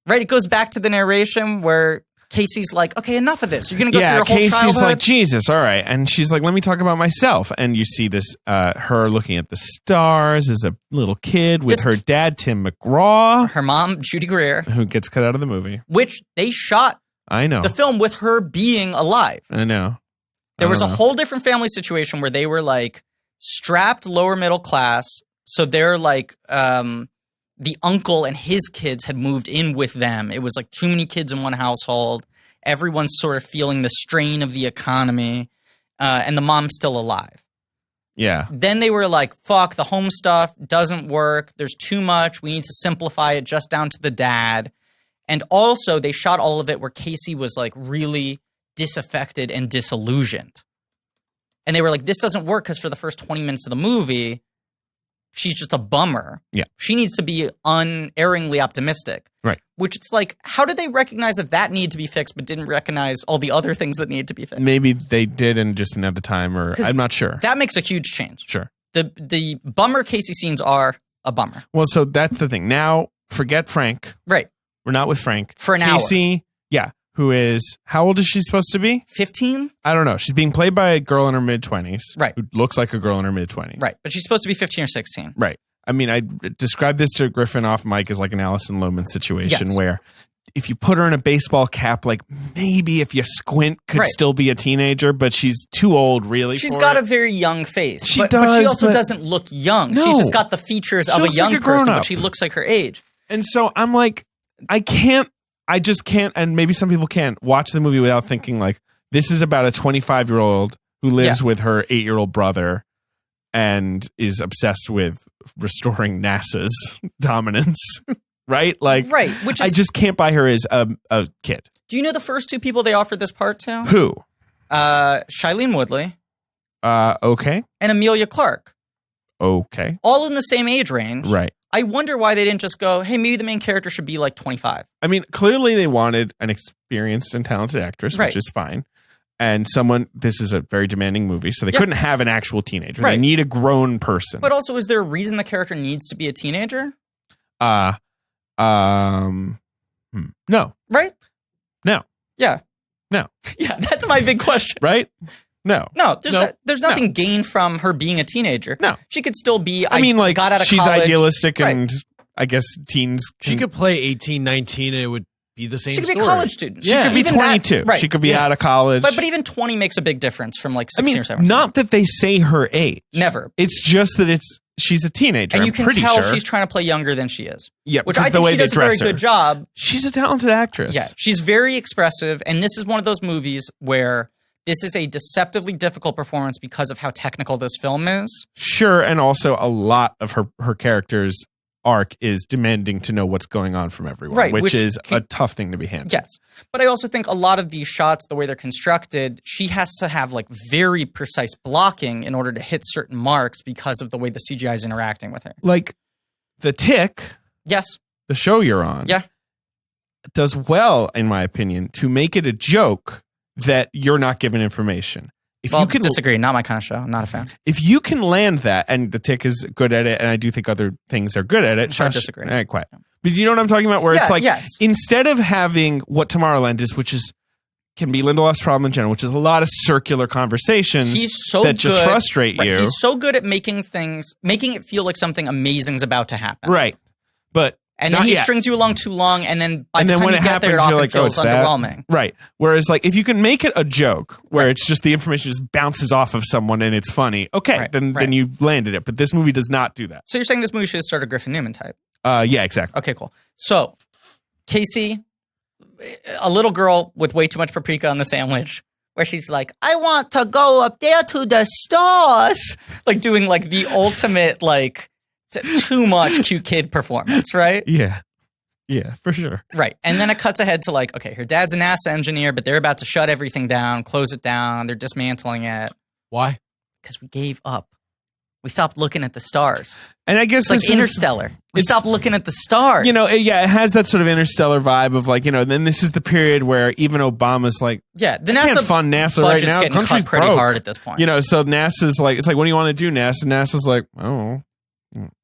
right? It goes back to the narration where Casey's like, okay, enough of this. You're going to go through your whole Casey's childhood. like, Jesus, all right. And she's like, let me talk about myself. And you see this, her looking at the stars as a little kid with her dad, Tim McGraw. Her mom, Judy Greer. Who gets cut out of the movie. Which they shot I know. the film with her being alive. I know. There was a whole different family situation where they were like strapped lower middle class. So they're like, the uncle and his kids had moved in with them. It was like too many kids in one household. Everyone's sort of feeling the strain of the economy. And the mom's still alive. Yeah. Then they were like, fuck, the home stuff doesn't work. There's too much. We need to simplify it just down to the dad. And also they shot all of it where Casey was like really disaffected and disillusioned. And they were like, this doesn't work because for the first 20 minutes of the movie, she's just a bummer. Yeah. She needs to be unerringly optimistic. Right. Which it's like, how did they recognize that needed to be fixed but didn't recognize all the other things that needed to be fixed? Maybe they did and just didn't have the time, or I'm not sure. That makes a huge change. Sure. The bummer Casey scenes are a bummer. Well, so that's the thing. Now, forget Frank. Right. We're not with Frank. For an Casey, yeah, who is, how old is she supposed to be? 15? I don't know. She's being played by a girl in her mid-20s. Right. Who looks like a girl in her mid-20s. Right. But she's supposed to be 15 or 16. Right. I mean, I described this to Griffin off mic as like an Alison Lohman situation where if you put her in a baseball cap, like maybe if you squint could still be a teenager, but she's too old really. She's got a very young face. She but does, she also but doesn't look young. No. She's just got the features of a young person, but she looks like her age. And so I'm like, I just can't, and maybe some people can't watch the movie without thinking like, this is about a 25-year-old who lives with her 8-year-old brother and is obsessed with restoring NASA's dominance. Right? Like, which is, I just can't buy her as a kid. Do you know the first two people they offered this part to? Who? Shailene Woodley. Okay. And Amelia Clark. Okay. All in the same age range. Right. I wonder why they didn't just go, hey, maybe the main character should be like 25. I mean, clearly they wanted an experienced and talented actress, which is fine. And this is a very demanding movie, so they couldn't have an actual teenager. They need a grown person. But also, is there a reason the character needs to be a teenager? No. Right? No. Yeah. No. Yeah, that's my big question. Right? No. No, there's nothing gained from her being a teenager. No. She could still be, I mean, like, got out of she's college. idealistic and I guess teens. She could play 18, 19 and it would be the same She could story. be a college student. She could be Even 22. That, She could be out of college. But even 20 makes a big difference from like 16 or 17. Not that they say her age. Never. It's just that she's a teenager. And you can tell sure. she's trying to play younger than she is. Yeah, which I think she does a very good job. She's a talented actress. Yeah, she's very expressive. And this is one of those movies where this is a deceptively difficult performance because of how technical this film is. Sure, and also a lot of her character's arc is demanding to know what's going on from everyone, right, which is a tough thing to be handled. Yes. But I also think a lot of these shots, the way they're constructed, she has to have like very precise blocking in order to hit certain marks because of the way the CGI is interacting with her. Like The Tick, yes, the show you're on, does well, in my opinion, to make it a joke that you're not given information. If well, you can disagree. Not my kind of show. I'm not a fan. If you can land that, and The Tick is good at it, and I do think other things are good at it. I disagree. Quiet. Because you know what I'm talking about? Where it's like, yes. Instead of having what Tomorrowland is, which is can be Lindelof's problem in general, which is a lot of circular conversations that just frustrate you. He's so good at making it feel like something amazing is about to happen. Right. But and then he strings you along too long, and then by the time when you it get happens, there, it often you're like, feels underwhelming. Right. Whereas, like, if you can make it a joke where it's just the information just bounces off of someone and it's funny, okay, then you landed it. But this movie does not do that. So you're saying this movie should have started Griffin Newman type? Yeah, exactly. Okay, cool. So, Casey, a little girl with way too much paprika on the sandwich, where she's like, I want to go up there to the stars. Like doing like the ultimate, like, too much cute kid performance, right? Yeah. Yeah, for sure. Right. And then it cuts ahead to like, okay, her dad's a NASA engineer, but they're about to shut everything down, close it down. They're dismantling it. Why? Because we gave up. We stopped looking at the stars. And I guess it's like Interstellar. We stopped looking at the stars. You know, it has that sort of Interstellar vibe of like, you know, then this is the period where even Obama's like, yeah, the NASA can't fund NASA right now. Getting cut pretty hard at this point. You know, so NASA's like, it's like, what do you want to do, NASA? NASA's like, oh.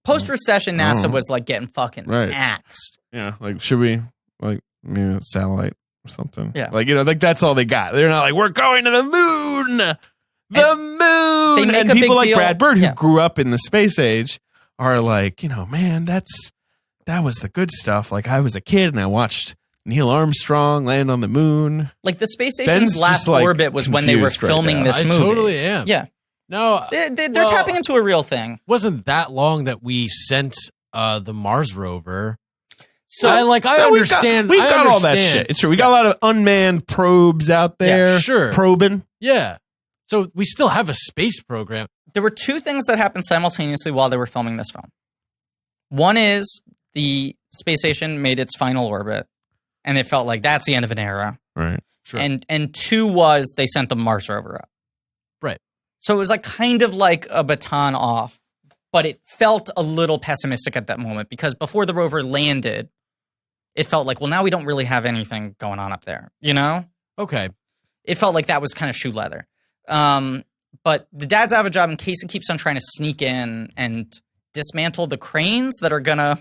Post-recession, NASA was like getting fucking axed. Yeah, like, should we, like, maybe a satellite or something? Yeah. Like, you know, like, that's all they got. They're not like, we're going to the moon! The moon! They make and a people big like deal. Brad Bird, who grew up in the space age, are like, you know, man, that was the good stuff. Like, I was a kid and I watched Neil Armstrong land on the moon. Like, the space station's last orbit was when they were filming this movie. I totally am. Yeah. No, they're tapping into a real thing. Wasn't that long that we sent the Mars rover? So I understand. We got all that shit. It's true. We got a lot of unmanned probes out there. Yeah, sure. Probing. Yeah. So we still have a space program. There were two things that happened simultaneously while they were filming this film. One is the space station made its final orbit, and it felt like that's the end of an era. Right. Sure. And two was they sent the Mars rover up. Right. So it was like kind of like a baton off, but it felt a little pessimistic at that moment because before the rover landed, it felt like, well, now we don't really have anything going on up there, you know? Okay. It felt like that was kind of shoe leather. But the dads have a job, and Casey keeps on trying to sneak in and dismantle the cranes that are gonna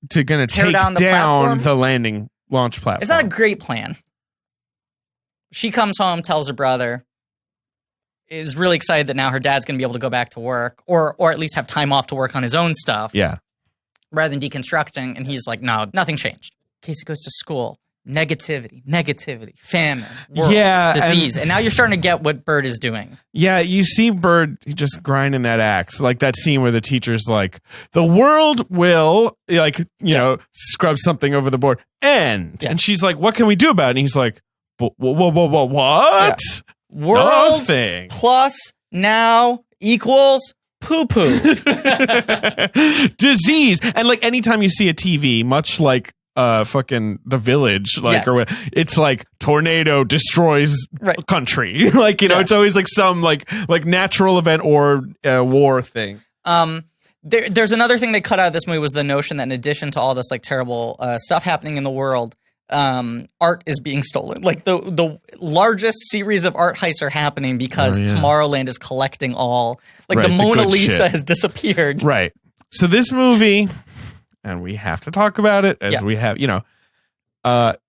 take down the landing launch platform. It's not a great plan. She comes home, tells her brother, is really excited that now her dad's gonna be able to go back to work, or at least have time off to work on his own stuff. Yeah. Rather than deconstructing, and he's like, no, nothing changed. Casey goes to school. Negativity, famine, world, disease. And now you're starting to get what Bird is doing. Yeah, you see Bird just grinding that axe. Like that scene where the teacher's like, the world will, like, you know, scrub something over the board. And she's like, what can we do about it? And he's like, what? Yeah. World Nothing. plus now equals poo-poo. Disease. And like anytime you see a TV, much like fucking The Village, like, or it's like tornado destroys country. Like, you know, it's always like some like natural event or war thing. There's another thing they cut out of this movie was the notion that in addition to all this like terrible stuff happening in the world, art is being stolen. Like the largest series of art heists are happening because Tomorrowland is collecting all. Like the Mona Lisa has disappeared. Right. So this movie, and we have to talk about it as we have, you know,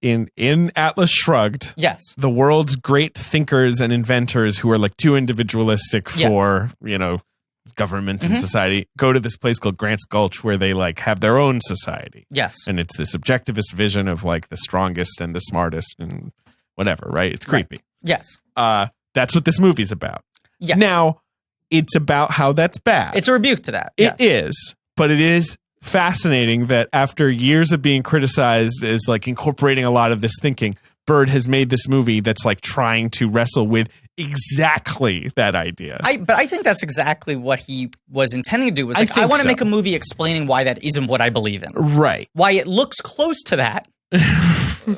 in Atlas Shrugged. Yes. The world's great thinkers and inventors who are like too individualistic for, you know, governments and society go to this place called Grant's Gulch where they like have their own society. Yes. And it's this objectivist vision of like the strongest and the smartest and whatever, right? It's creepy. Yes. That's what this movie's about. Yes. Now, it's about how that's bad. It's a rebuke to that. It is, but it is fascinating that after years of being criticized as like incorporating a lot of this thinking, Bird has made this movie that's like trying to wrestle with exactly that idea. But I think that's exactly what he was intending to do. Was like, I want to make a movie explaining why that isn't what I believe in. Right. Why it looks close to that,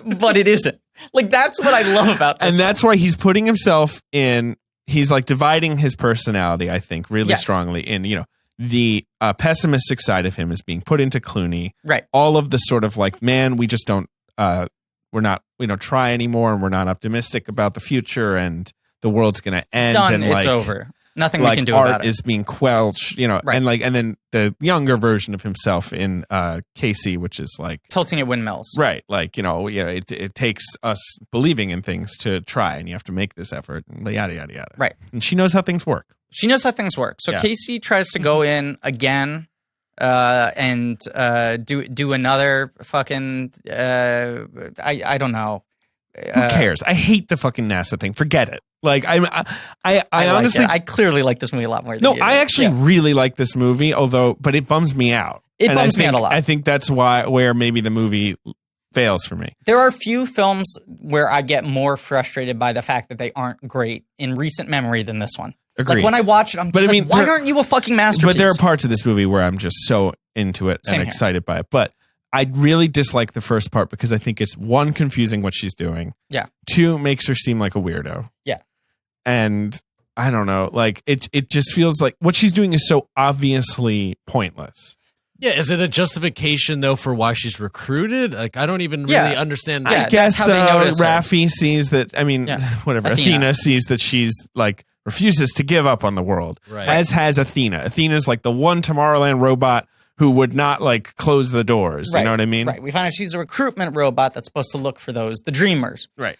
but it isn't. Like, that's what I love about this. And that's why he's putting himself in, he's like dividing his personality, I think, really strongly in, you know, the pessimistic side of him is being put into Clooney. Right. All of the sort of like, man, we just don't, we don't try anymore, and we're not optimistic about the future, and the world's going to end. Done. And it's like, over. Nothing like we can do art about it. is being quelched, you know, and then the younger version of himself in Casey, which is like tilting at windmills. Right. Like, you know, it takes us believing in things to try, and you have to make this effort, and yada, yada, yada. Right. And she knows how things work. She knows how things work. So Casey tries to go in again and do another fucking I don't know. Who cares? I hate the fucking NASA thing. Forget it. Like I honestly, I clearly like this movie a lot more than you. I actually really like this movie, but it bums me out. It bums me out a lot. I think that's where maybe the movie fails for me. There are few films where I get more frustrated by the fact that they aren't great in recent memory than this one. Agreed. Like when I watch it, I'm just like, why aren't you a fucking masterpiece? But there are parts of this movie where I'm just so into it and excited by it. But I really dislike the first part because I think it's, one, confusing what she's doing. Yeah. Two, makes her seem like a weirdo. Yeah. And I don't know, like it just feels like what she's doing is so obviously pointless. Yeah, is it a justification though for why she's recruited? Like, I don't even really understand. I guess Raffi sees that. I mean, whatever. Athena sees that she's like refuses to give up on the world, as has Athena. Athena's like the one Tomorrowland robot who would not like close the doors. You know what I mean? Right. We find out she's a recruitment robot that's supposed to look for the dreamers. Right.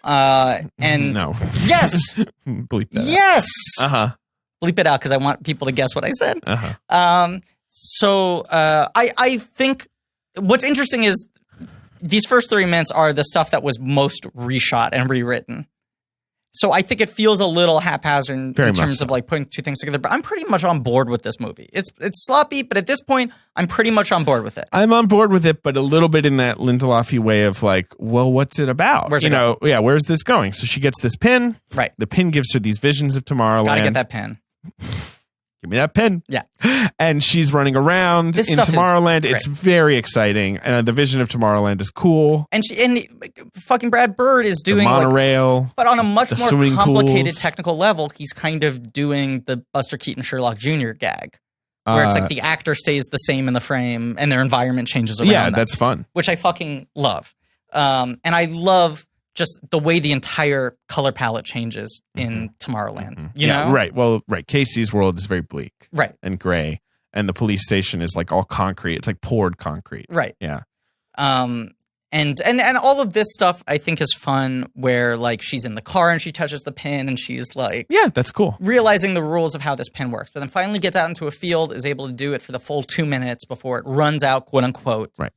And no. Yes. Bleep that. Yes. Out. Bleep it out because I want people to guess what I said. So I think what's interesting is these first 3 minutes are the stuff that was most reshot and rewritten. So I think it feels a little haphazard in terms of like putting two things together. But I'm pretty much on board with this movie. It's sloppy, but at this point, I'm pretty much on board with it. I'm on board with it, but a little bit in that Lindelof-y way of like, well, what's it about? Where's it going? Yeah, where's this going? So she gets this pin. Right. The pin gives her these visions of Tomorrowland. Gotta get that pin. Give me that pen. Yeah. And she's running around This in stuff is Tomorrowland. It's great. very exciting. And the vision of Tomorrowland is cool. And fucking Brad Bird is doing the monorail. but on a much the more swimming complicated pools. technical level, he's kind of doing the Buster Keaton Sherlock Jr. gag. Where it's like the actor stays the same in the frame and their environment changes around them, that's fun. which I fucking love. And I love just the way the entire color palette changes in Tomorrowland. You know? Right. Well, right. Casey's world is very bleak. Right. And gray. And the police station is like all concrete. It's like poured concrete. Right. Yeah. And all of this stuff I think is fun where like she's in the car and she touches the pin and she's like Yeah, that's cool. realizing the rules of how this pin works, but then finally gets out into a field, is able to do it for the full 2 minutes before it runs out, quote unquote. Right.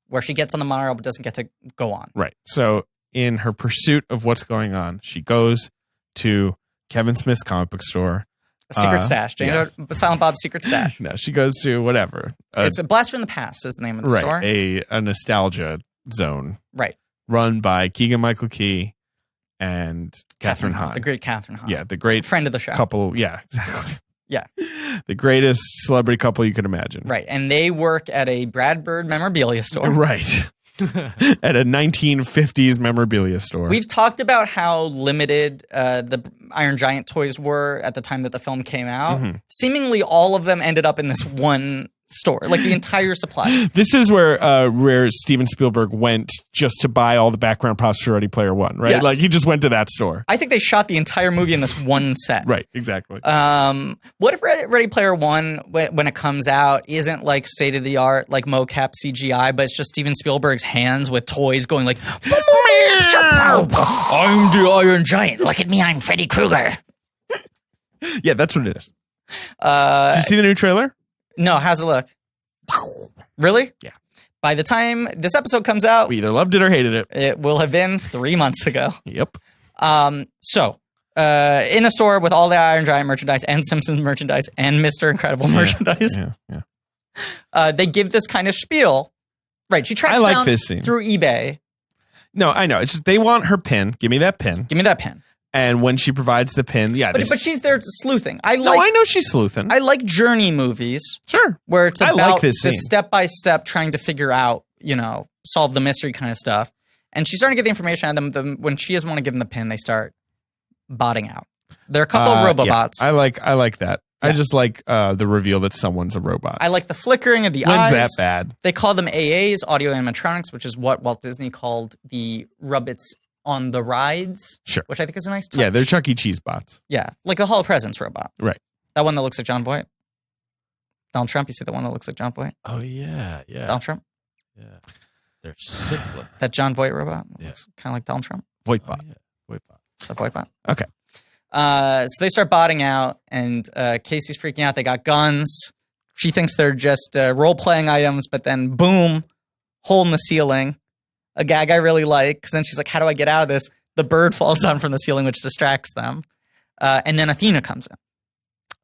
Where she gets on the monorail but doesn't get to go on. Right. So in her pursuit of what's going on, she goes to Kevin Smith's comic book store. A secret stash. Yes. Silent Bob's secret stash. No, she goes to whatever. It's a Blaster in the Past is the name of the store. A nostalgia zone. Right. Run by Keegan-Michael Key and Catherine Hahn. The great Catherine Hahn. Yeah, the great friend of the show. couple. Yeah, exactly. Yeah. The greatest celebrity couple you could imagine. Right. And they work at a Brad Bird memorabilia store. Right. At a 1950s memorabilia store. We've talked about how limited the Iron Giant toys were at the time that the film came out. Mm-hmm. Seemingly all of them ended up in this one store, like the entire supply. This is where Steven Spielberg went just to buy all the background props for Ready Player One, right? Yes. Like he just went to that store. I think they shot the entire movie in this one set. Right, exactly. What if Ready Player One, when it comes out, isn't like state of the art, like mocap CGI, but it's just Steven Spielberg's hands with toys going like, I'm the Iron Giant. Look at me, I'm Freddy Krueger. Yeah, that's what it is. Did you see the new trailer? No, how's it look? Really? Yeah. By the time this episode comes out, We either loved it or hated it. it will have been 3 months ago. Yep. So, in a store with all the Iron Giant merchandise and Simpsons merchandise and Mr. Incredible merchandise, Yeah. they give this kind of spiel. Right, she tracks I like down this scene. through eBay. No, I know. It's just they want her pin. Give me that pin. Give me that pen. And when she provides the pin, But she's there sleuthing. I know she's sleuthing. I like journey movies Sure. where it's I about like this scene. step-by-step trying to figure out, solve the mystery kind of stuff. And she's starting to get the information out of them. When she doesn't want to give them the pin, they start botting out. There are a couple of robobots. Yeah. I like that. Yeah. I just like the reveal that someone's a robot. I like the flickering of the When's eyes. that bad? They call them AAs, audio animatronics, which is what Walt Disney called the Rubbits on the rides. Sure. Which I think is a nice touch. Yeah, they're Chuck E. Cheese bots. Yeah, like the Hall of Presidents robot. Right. That one that looks like John Voight. Donald Trump, you see the one that looks like John Voight? Oh yeah. Donald Trump? Yeah. They're sick. That John Voight robot? Yeah. Looks kind of like Donald Trump. Voight Oh, bot. yeah. Wait, It's a Voight bot. Okay. So they start botting out, and Casey's freaking out. They got guns. She thinks they're just role-playing items, but then boom, hole in the ceiling. A gag I really like, because then she's like, how do I get out of this? The bird falls down from the ceiling, which distracts them. And then Athena comes in.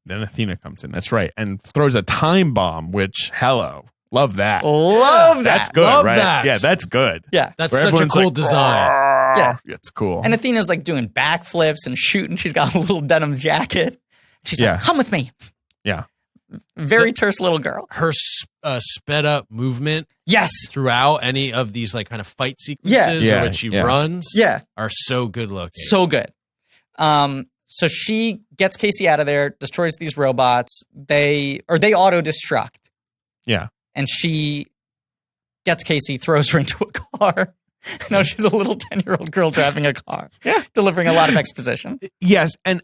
Then Athena comes in. That's right. And throws a time bomb, which, hello. Love that. Love that. That's good, Love right? that. Yeah, that's good. Yeah. That's Where such a everyone's cool like, design. Yeah. It's cool. And Athena's like doing backflips and shooting. She's got a little denim jacket. She's like, come with me. Yeah. Very terse little girl. Her sped up movement Yes. throughout any of these like kind of fight sequences Yeah. or when she Yeah. runs Yeah. are so good looking. So good. So she gets Casey out of there, destroys these robots. They auto destruct. Yeah. And she gets Casey, throws her into a car. No, she's a little 10-year-old girl driving a car. Yeah. Delivering a lot of exposition. Yes, and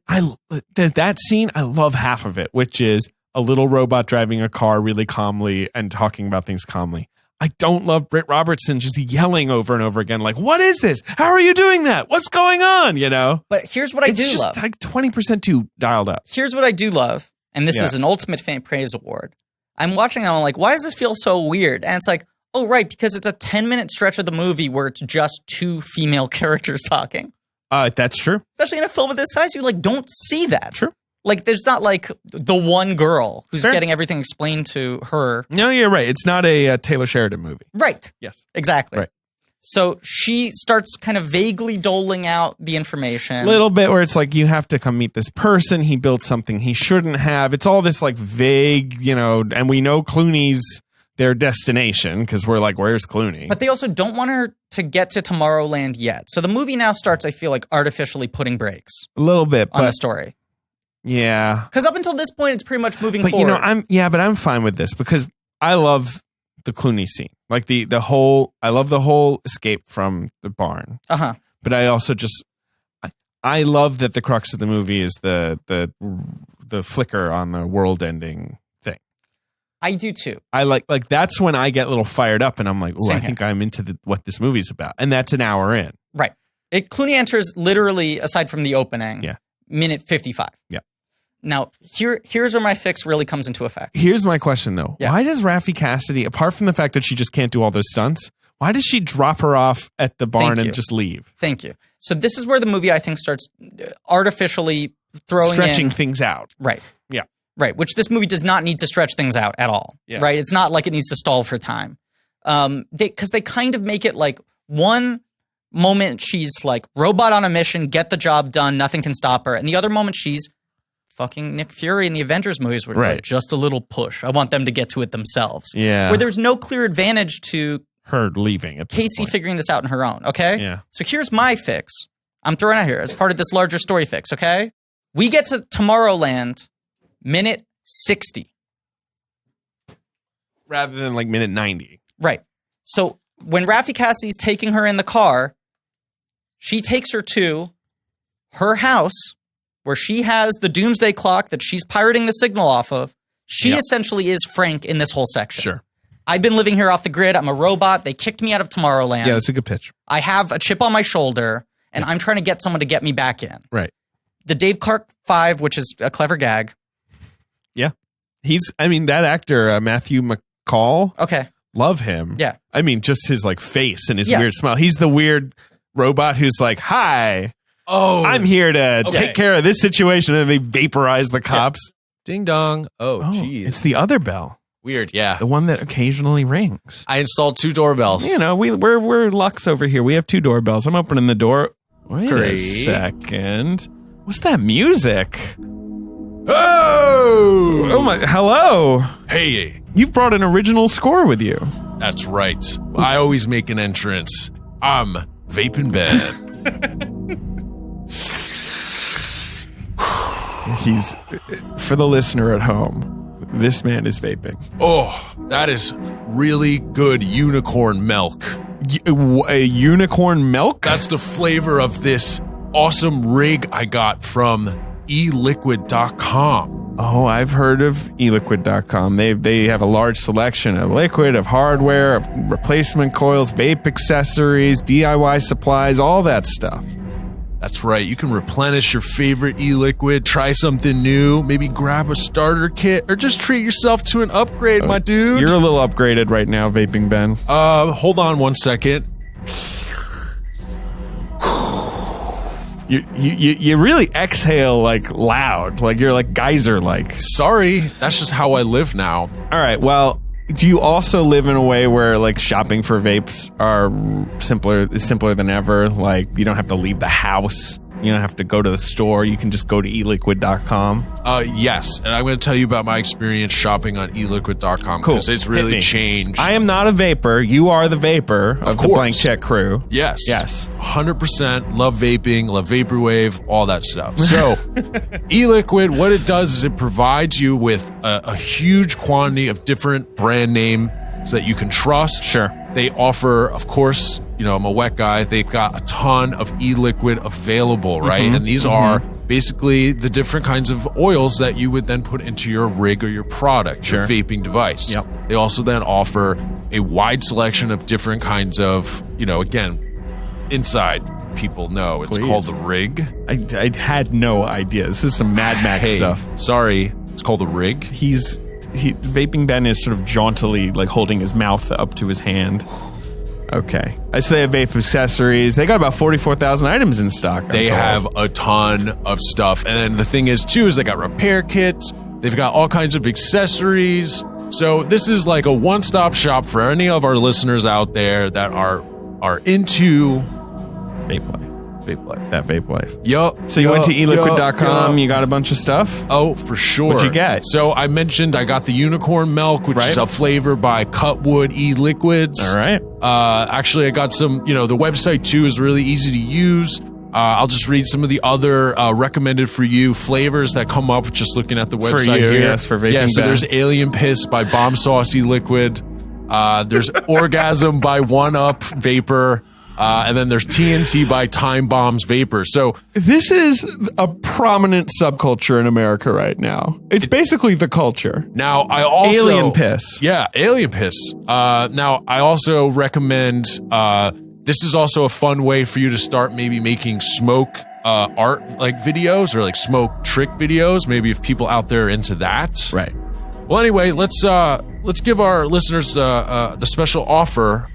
that scene, I love half of it, which is a little robot driving a car really calmly and talking about things calmly. I don't love Britt Robertson just yelling over and over again, like, what is this? How are you doing that? What's going on? But here's what I do love. It's just like 20% too dialed up. Here's what I do love, and this is an ultimate fan praise award. I'm watching and I'm like, why does this feel so weird? And it's like, oh, right, because it's a 10-minute stretch of the movie where it's just two female characters talking. That's true. Especially in a film of this size, you don't see that. True. Like, there's not the one girl who's Fair. getting everything explained to her. No, you're right. It's not a Taylor Sheridan movie. Right. Yes. Exactly. Right. So she starts kind of vaguely doling out the information. Little bit where it's like, you have to come meet this person. He built something he shouldn't have. It's all this like vague, and we know Clooney's their destination because we're like, where's Clooney? But they also don't want her to get to Tomorrowland yet. So the movie now starts, I feel like, artificially putting brakes A little bit. on the story. Yeah. Because up until this point, it's pretty much moving But forward. I'm fine with this because I love the Clooney scene. Like I love the whole escape from the barn. Uh-huh. But I also I love that the crux of the movie is the flicker on the world ending thing. I do too. I like that's when I get a little fired up and I'm like, Same I here. think I'm into what this movie's about. And that's an hour in. Right. Clooney enters literally, aside from the opening, minute 55. Yeah. Now, here's where my fix really comes into effect. Here's my question, though. Yeah. Why does Raffi Cassidy, apart from the fact that she just can't do all those stunts, why does she drop her off at the barn and just leave? Thank you. So this is where the movie, I think, starts artificially stretching things out. Right. Yeah. Right, which this movie does not need to stretch things out at all. Yeah. Right? It's not like it needs to stall for time. Because they kind of make it like one moment she's like, robot on a mission, get the job done, nothing can stop her. And the other moment she's fucking Nick Fury in the Avengers movies where it's like, just a little push. I want them to get to it themselves. Yeah. Where there's no clear advantage to her leaving at this Casey point. figuring this out on her own, okay? Yeah. So here's my fix. I'm throwing it out here as part of this larger story fix, okay? We get to Tomorrowland minute 60. Rather than like minute 90. Right. So when Raffi Cassidy's taking her in the car, she takes her to her house where she has the doomsday clock that she's pirating the signal off of. She essentially is Frank in this whole section. Sure. I've been living here off the grid. I'm a robot. They kicked me out of Tomorrowland. Yeah, that's a good pitch. I have a chip on my shoulder, and I'm trying to get someone to get me back in. Right. The Dave Clark 5, which is a clever gag. Yeah. That actor, Matthew McCall. Okay. Love him. Yeah. I mean, just his like face and his weird smile. He's the weird robot who's like, hi. Oh, I'm here to take care of this situation. And they vaporize the cops. Ding dong. Oh, jeez. It's the other bell. Weird, yeah. The one that occasionally rings. I installed 2 doorbells. We're Lux over here. We have 2 doorbells. I'm opening the door. Wait Great. a second. What's that music? Oh! Oh my! Hello. Hey, You've brought an original score with you. that's right. I always make an entrance. I'm Vaping Ben. He's for the listener at home. This man is vaping. Oh, that is really good unicorn milk. A unicorn milk? That's the flavor of this awesome rig I got from eliquid.com. Oh, I've heard of eliquid.com. They have a large selection of liquid, of hardware, of replacement coils, vape accessories, DIY supplies, all that stuff. That's right. You can replenish your favorite e-liquid, try something new, maybe grab a starter kit, or just treat yourself to an upgrade, my dude. You're a little upgraded right now, Vaping Ben. Hold on one second. You really exhale like loud, like you're like geyser like. Sorry, that's just how I live now. All right, well, do you also live in a way where like shopping for vapes are simpler than ever? Like you don't have to leave the house. You don't have to go to the store. You can just go to eliquid.com. Yes, and I'm going to tell you about my experience shopping on eliquid.com Cool. because it's Hit really me. changed. I am not a vapor. You are the vapor of the course. Blank Check crew. Yes. Yes. 100% love vaping, love vaporwave, all that stuff. So, e-liquid, what it does is it provides you with a huge quantity of different brand names that you can trust. Sure. They offer, of course, I'm a wet guy. They've got a ton of e-liquid available, right? And these are basically the different kinds of oils that you would then put into your rig or your product, your vaping device. Yep. They also then offer a wide selection of different kinds of, again, inside people know. It's Please. called the rig. I had no idea. This is some Mad Max Hey, stuff. sorry. It's called the rig. Vaping Ben is sort of jauntily like holding his mouth up to his hand. Okay. I say have vape accessories. They got about 44,000 items in stock. They have a ton of stuff. And then the thing is, too, is they got repair kits. They've got all kinds of accessories. So this is like a one-stop shop for any of our listeners out there that are are into Vape life. vape life. That vape life. Yup. So you went to eliquid.com, you got a bunch of stuff? Oh, for sure. What'd you get? So I mentioned I got the unicorn milk, which is a flavor by Cutwood e-liquids. All right. Actually, I got some, the website too is really easy to use. I'll just read some of the other recommended for you flavors that come up just looking at the website for you, here. Yes, for vaping. Yeah, so there's Alien Piss by Bomb Sauce e-liquid. There's Orgasm by One Up Vapor. And then there's TNT by Time Bombs Vapor. So this is a prominent subculture in America right now. It's basically the culture. Now, I also... Alien Piss. Yeah, Alien Piss. Now, I also recommend... this is also a fun way for you to start maybe making smoke art like videos or like smoke trick videos. Maybe if people out there are into that. Right. Well, anyway, let's give our listeners the special offer,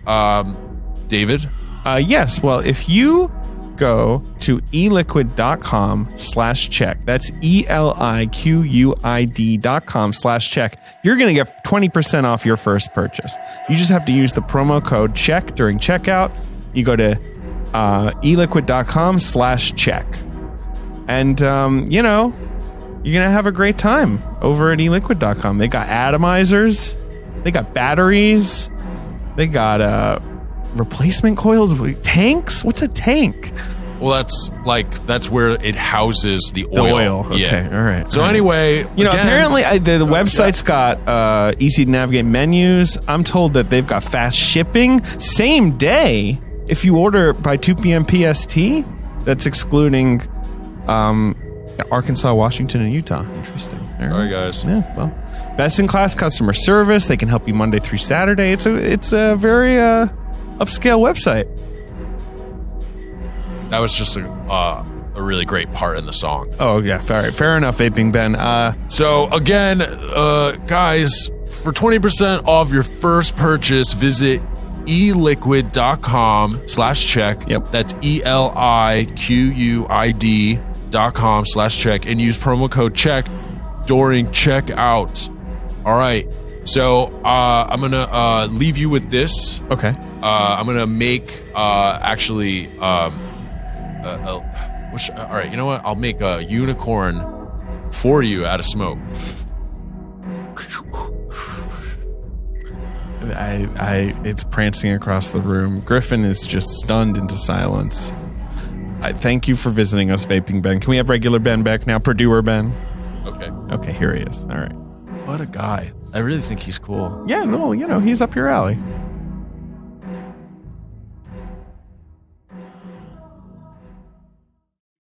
David. Yes. Well, if you go to eliquid.com/check, that's ELIQUID.com/check, you're going to get 20% off your first purchase. You just have to use the promo code CHECK during checkout. You go to eliquid.com/check. And, you're going to have a great time over at eliquid.com. They got atomizers. They got batteries. They got replacement coils. Tanks? What's a tank? Well, that's where it houses the oil. Okay, Yeah. all right. So anyway, apparently the website's got easy to navigate menus. I'm told that they've got fast shipping same day if you order by 2 p.m. PST. That's excluding Arkansas, Washington, and Utah. Interesting. All right, guys. Yeah, well, best in class customer service. They can help you Monday through Saturday. It's a very upscale website. That was just a really great part in the song. Oh yeah, fair enough, Vaping Ben. So again, guys, for 20% off your first purchase, visit eliquid.com/check. Yep. That's ELIQUID.com/check and use promo code CHECK during checkout. All right. So I'm gonna leave you with this. Okay. I'm gonna make all right, you know what? I'll make a unicorn for you out of smoke. It's prancing across the room. Griffin is just stunned into silence. I thank you for visiting us, Vaping Ben. Can we have regular Ben back now? Purduer Ben. Okay, here he is. All right. What a guy. I really think he's cool. Yeah, no, he's up your alley.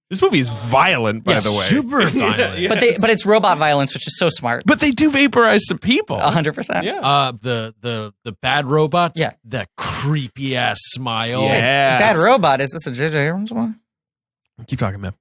This movie is violent, by the way. Super violent. But it's robot violence, which is so smart. But they do vaporize some people. 100%. Yeah. The bad robots. Yeah. That creepy ass smile. Yeah. Bad robot. Is this a J.J. Abrams one? Keep talking, man.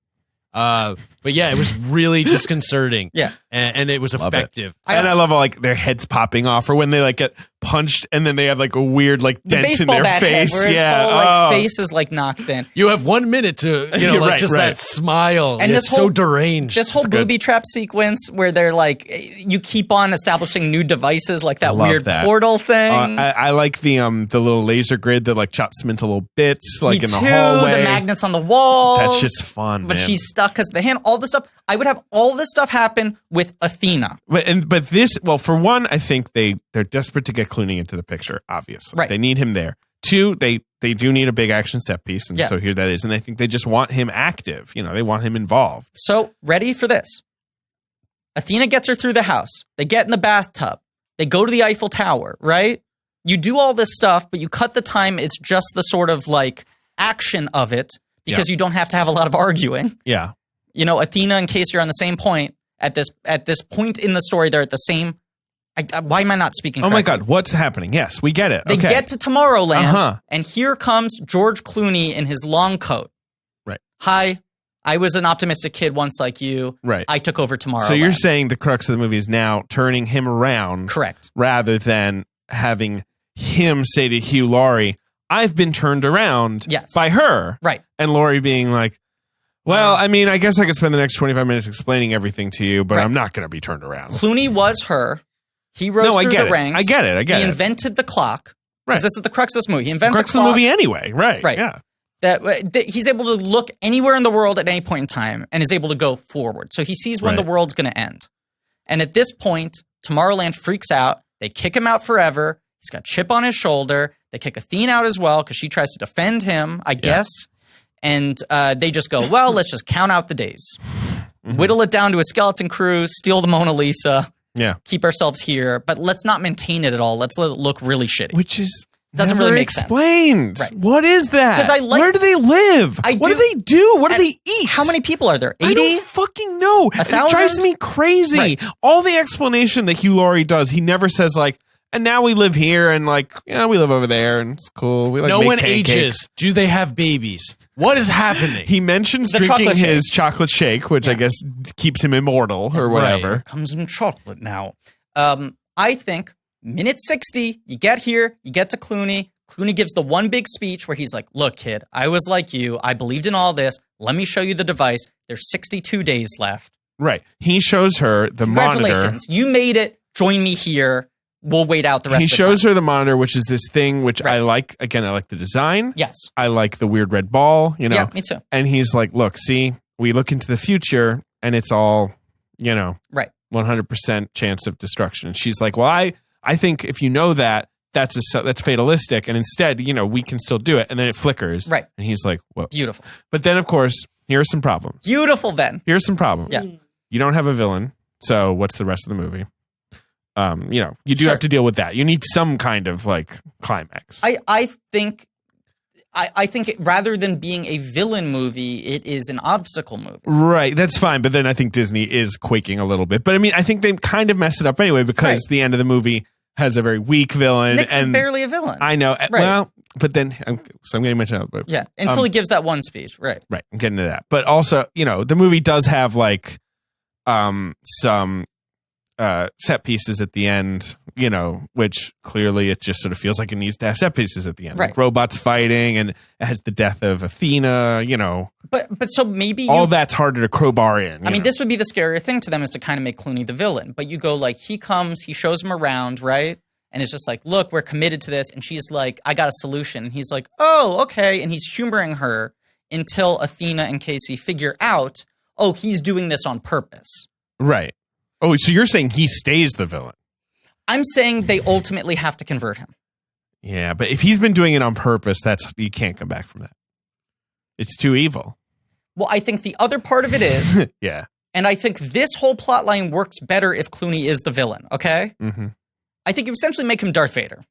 But yeah, it was really disconcerting. Yeah. And it was effective. I love how their heads popping off, or when they get punched and then they have a weird dent in their face. Head, where his whole face is knocked in. You have 1 minute to that smile. And it's so deranged. This whole booby trap sequence where they're you keep on establishing new devices, like that weird portal thing. I like the little laser grid that chops them into little bits, in the hallway. The magnets on the walls. That's just fun. But man. she's stuck because of the hand. All this stuff. I would have all this stuff happen with Athena. But this, for one, I think they're desperate to get Clooney into the picture. Obviously, right? They need him there. Two, they do need a big action set piece, and so here that is. And I think they just want him active. They want him involved. So ready for this? Athena gets her through the house. They get in the bathtub. They go to the Eiffel Tower. Right? You do all this stuff, but you cut the time. It's just the sort of action of it because you don't have to have a lot of arguing. Yeah. Athena, in case you're on the same point, at this point in the story, they're at the same... why am I not speaking correctly? Oh my God, what's happening? Yes, we get it. They get to Tomorrowland, and here comes George Clooney in his long coat. Right. Hi, I was an optimistic kid once like you. Right. I took over Tomorrowland. So you're saying the crux of the movie is now turning him around. Correct. Rather than having him say to Hugh Laurie, I've been turned around by her. Right. And Laurie being like, well, I mean, I guess I could spend the next 25 minutes explaining everything to you, but I'm not going to be turned around. Clooney was her. He rose through the ranks. I get it. He invented the clock. Because this is the crux of this movie. He invents crux a of the clock. movie anyway. Right. Right. Yeah. That he's able to look anywhere in the world at any point in time and is able to go forward. So he sees when the world's going to end. And at this point, Tomorrowland freaks out. They kick him out forever. He's got Chip on his shoulder. They kick Athena out as well because she tries to defend him, I guess. And they just go, well, let's just count out the days. Whittle it down to a skeleton crew, steal the Mona Lisa, keep ourselves here, but let's not maintain it at all. Let's let it look really shitty. Which is doesn't never really make explained. sense. Right. What is that? 'Cause I like- Where do they live? What do they do? What do they eat? How many people are there? 80? I don't fucking know. 1,000? It drives me crazy. Right. All the explanation that Hugh Laurie does, he never says like, and now we live here and like, we live over there and it's cool. We like no make one pancakes. ages. Do they have babies? What is happening? He mentions The drinking chocolate his chocolate shake, which I guess keeps him immortal or whatever. Comes in chocolate now. I think minute 60, you get here, you get to Clooney. Clooney gives the one big speech where he's like, look, kid, I was like you. I believed in all this. Let me show you the device. There's 62 days left. Right. He shows her the monitor. Congratulations. You made it. Join me here. We'll wait out the rest of the time. He shows her the monitor, which is this thing which I like. Again, I like the design. Yes. I like the weird red ball, Yeah, me too. And he's like, look, see, we look into the future and it's all, right. 100% chance of destruction. And she's like, well, I think if you know that, that's fatalistic. And instead, we can still do it. And then it flickers. Right. And he's like, well. Beautiful. But then, of course, here are some problems. Beautiful, then. Here's some problems. Yeah. You don't have a villain. So what's the rest of the movie? You do have to deal with that. You need some kind of like climax. I think rather than being a villain movie, it is an obstacle movie. Right, that's fine. But then I think Disney is quaking a little bit. But I mean, I think they kind of mess it up anyway because the end of the movie has a very weak villain. Nyx is barely a villain. I know. Right. Well, but then so I'm getting much out. Yeah, until he gives that one speech. Right. Right. I'm getting to that. But also, the movie does have like some set pieces at the end, which clearly it just sort of feels like it needs to have set pieces at the end. Right. Like robots fighting and it has the death of Athena, But so maybe all that's harder to crowbar in. I mean, this would be the scarier thing to them is to kind of make Clooney the villain. But you go like, he comes, he shows him around, right? And it's just like, look, we're committed to this. And she's like, I got a solution. And he's like, oh, okay. And he's humoring her until Athena and Casey figure out, oh, he's doing this on purpose. Right. Oh, so you're saying he stays the villain? I'm saying they ultimately have to convert him. Yeah, but if he's been doing it on purpose, you can't come back from that. It's too evil. Well, I think the other part of it is, yeah, and I think this whole plot line works better if Clooney is the villain, okay? Mm-hmm. I think you essentially make him Darth Vader.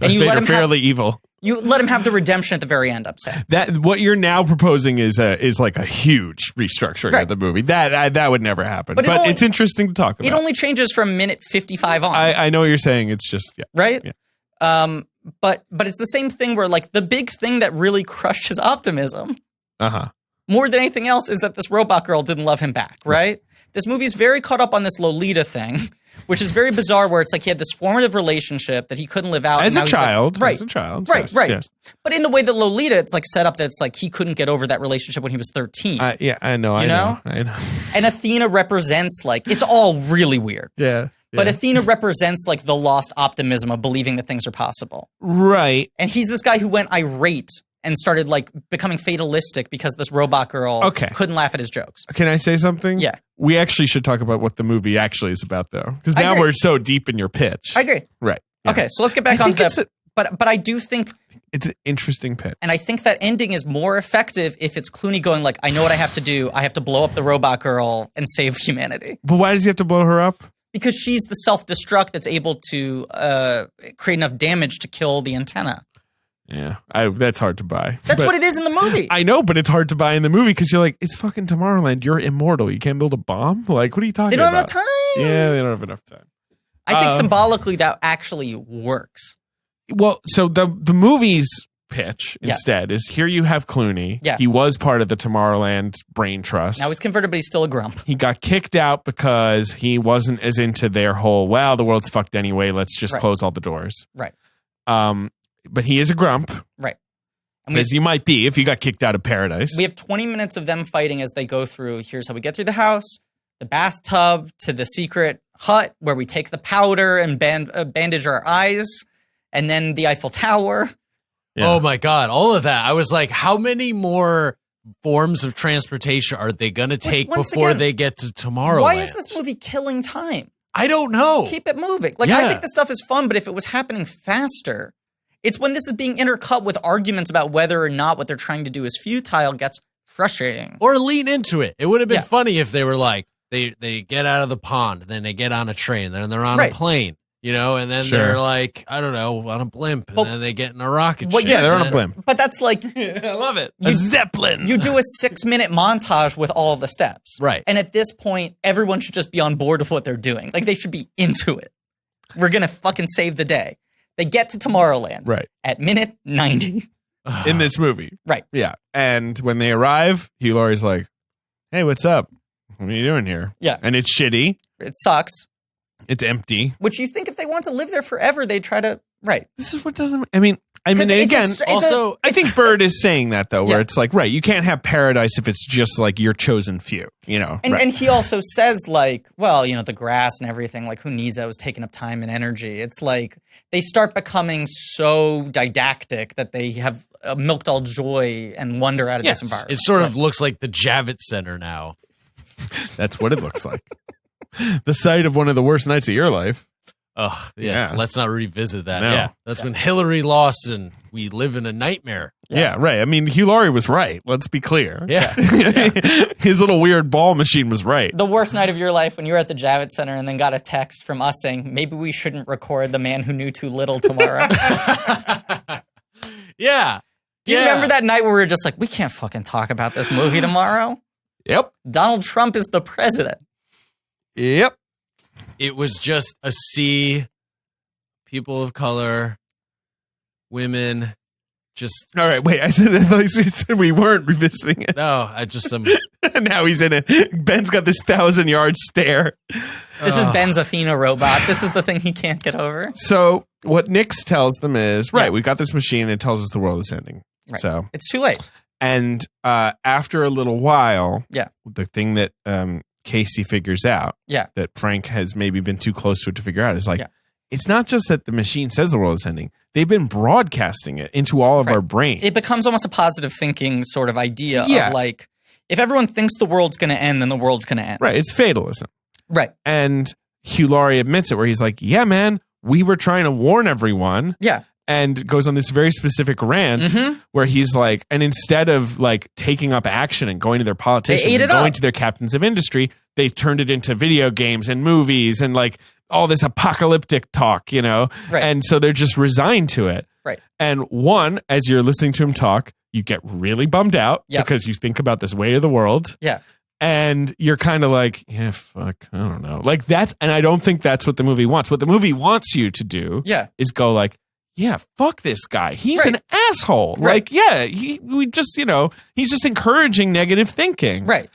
And you let him fairly evil. You let him have the redemption at the very end, I'm saying. That what you're now proposing is like a huge restructuring of the movie. That would never happen. But it's interesting to talk about. It only changes from minute 55 on. I know what you're saying. It's just right. Yeah. But it's the same thing where like the big thing that really crushed his optimism, more than anything else, is that this robot girl didn't love him back. Right. This movie's very caught up on this Lolita thing. Which is very bizarre where it's like he had this formative relationship that he couldn't live out. As a child. Like, right. As a child. Right, yes, right. Yes. But in the way that Lolita, it's like set up that it's like he couldn't get over that relationship when he was 13. Yeah, I know. I know. And Athena represents like, it's all really weird. Yeah. But Athena represents like the lost optimism of believing that things are possible. Right. And he's this guy who went irate and started like becoming fatalistic because this robot girl couldn't laugh at his jokes. Can I say something? Yeah. We actually should talk about what the movie actually is about, though, because now we're so deep in your pitch. I agree. Right. Yeah. Okay, so let's get back on that. But I do think it's an interesting pitch, and I think that ending is more effective if it's Clooney going like, "I know what I have to do. I have to blow up the robot girl and save humanity." But why does he have to blow her up? Because she's the self-destruct that's able to create enough damage to kill the antenna. Yeah, that's hard to buy. That's what it is in the movie. I know, but it's hard to buy in the movie because you're like, it's fucking Tomorrowland. You're immortal. You can't build a bomb? Like, what are you talking about? They don't have enough time. Yeah, they don't have enough time. I think symbolically that actually works. Well, so the movie's pitch instead is here you have Clooney. Yeah. He was part of the Tomorrowland brain trust. Now he's converted, but he's still a grump. He got kicked out because he wasn't as into their whole, well, the world's fucked anyway. Let's just close all the doors. Right. But he is a grump. Right. As you might be if you got kicked out of paradise. We have 20 minutes of them fighting as they go through. Here's how we get through the house, the bathtub, to the secret hut where we take the powder and bandage our eyes. and then the Eiffel Tower. Yeah. Oh my God, all of that. I was like, how many more forms of transportation are they going to take before they get to Tomorrowland? Why is this movie killing time? I don't know. Keep it moving. Like, I think this stuff is fun, but if it was happening faster, it's when this is being intercut with arguments about whether or not what they're trying to do is futile gets frustrating. Or lean into it. It would have been funny if they were like, they get out of the pond, then they get on a train, then they're on a plane. You know, and then they're like, I don't know, on a blimp, and then they get in a rocket ship. Yeah, they're on a blimp. But that's like... I love it. A Zeppelin. You do a 6-minute montage with all the steps. Right. And at this point, everyone should just be on board with what they're doing. Like, they should be into it. We're going to fucking save the day. They get to Tomorrowland. Right. At minute 90. In this movie. Right. Yeah. And when they arrive, Hugh Laurie's like, hey, what's up? What are you doing here? Yeah. And it's shitty. It sucks. It's empty. Which you think if they want to live there forever, they try to... Right. This is what doesn't... I mean, again, I think Bird is saying that, though, where it's like, right, you can't have paradise if it's just, like, your chosen few, you know? And he also says, like, well, you know, the grass and everything, like, who needs that? It was taking up time and energy. It's like, they start becoming so didactic that they have milked all joy and wonder out of this environment. It sort of looks like the Javits Center now. That's what it looks like. The site of one of the worst nights of your life. Oh, yeah. Let's not revisit that. No. Yeah. That's when Hillary lost and we live in a nightmare. Yeah, right. I mean, Hugh Laurie was right. Let's be clear. Yeah. His little weird ball machine was right. The worst night of your life when you were at the Javits Center and then got a text from us saying, maybe we shouldn't record The Man Who Knew Too Little tomorrow. Yeah. Do you remember that night where we were just like, we can't fucking talk about this movie tomorrow? Yep. Donald Trump is the president. Yep. It was just a sea, people of color, women, just... All right, wait, I said we weren't revisiting it. No, I just... Now he's in it. Ben's got this 1,000-yard stare. This is Ben's Athena robot. This is the thing he can't get over. So what Nix tells them is, right, we've got this machine and it tells us the world is ending. Right. So it's too late. And after a little while, the thing that Casey figures out, that Frank has maybe been too close to it to figure out, is like, it's not just that the machine says the world is ending. They've been broadcasting it into all of our brains. It becomes almost a positive thinking sort of idea of like, if everyone thinks the world's going to end, then the world's going to end. Right. It's fatalism. Right. And Hugh Laurie admits it, where he's like, yeah, man, we were trying to warn everyone. Yeah. And goes on this very specific rant where he's like, and instead of like taking up action and going to their politicians and going to their captains of industry, they've turned it into video games and movies and like all this apocalyptic talk, you know? Right. And so they're just resigned to it. Right. And one, as you're listening to him talk, you get really bummed out because you think about this way of the world. Yeah. And you're kind of like, yeah, fuck, I don't know. Like that's, and I don't think that's what the movie wants. What the movie wants you to do is go like, yeah, fuck this guy. He's an asshole. Right. Like, we just, you know, he's just encouraging negative thinking. Right.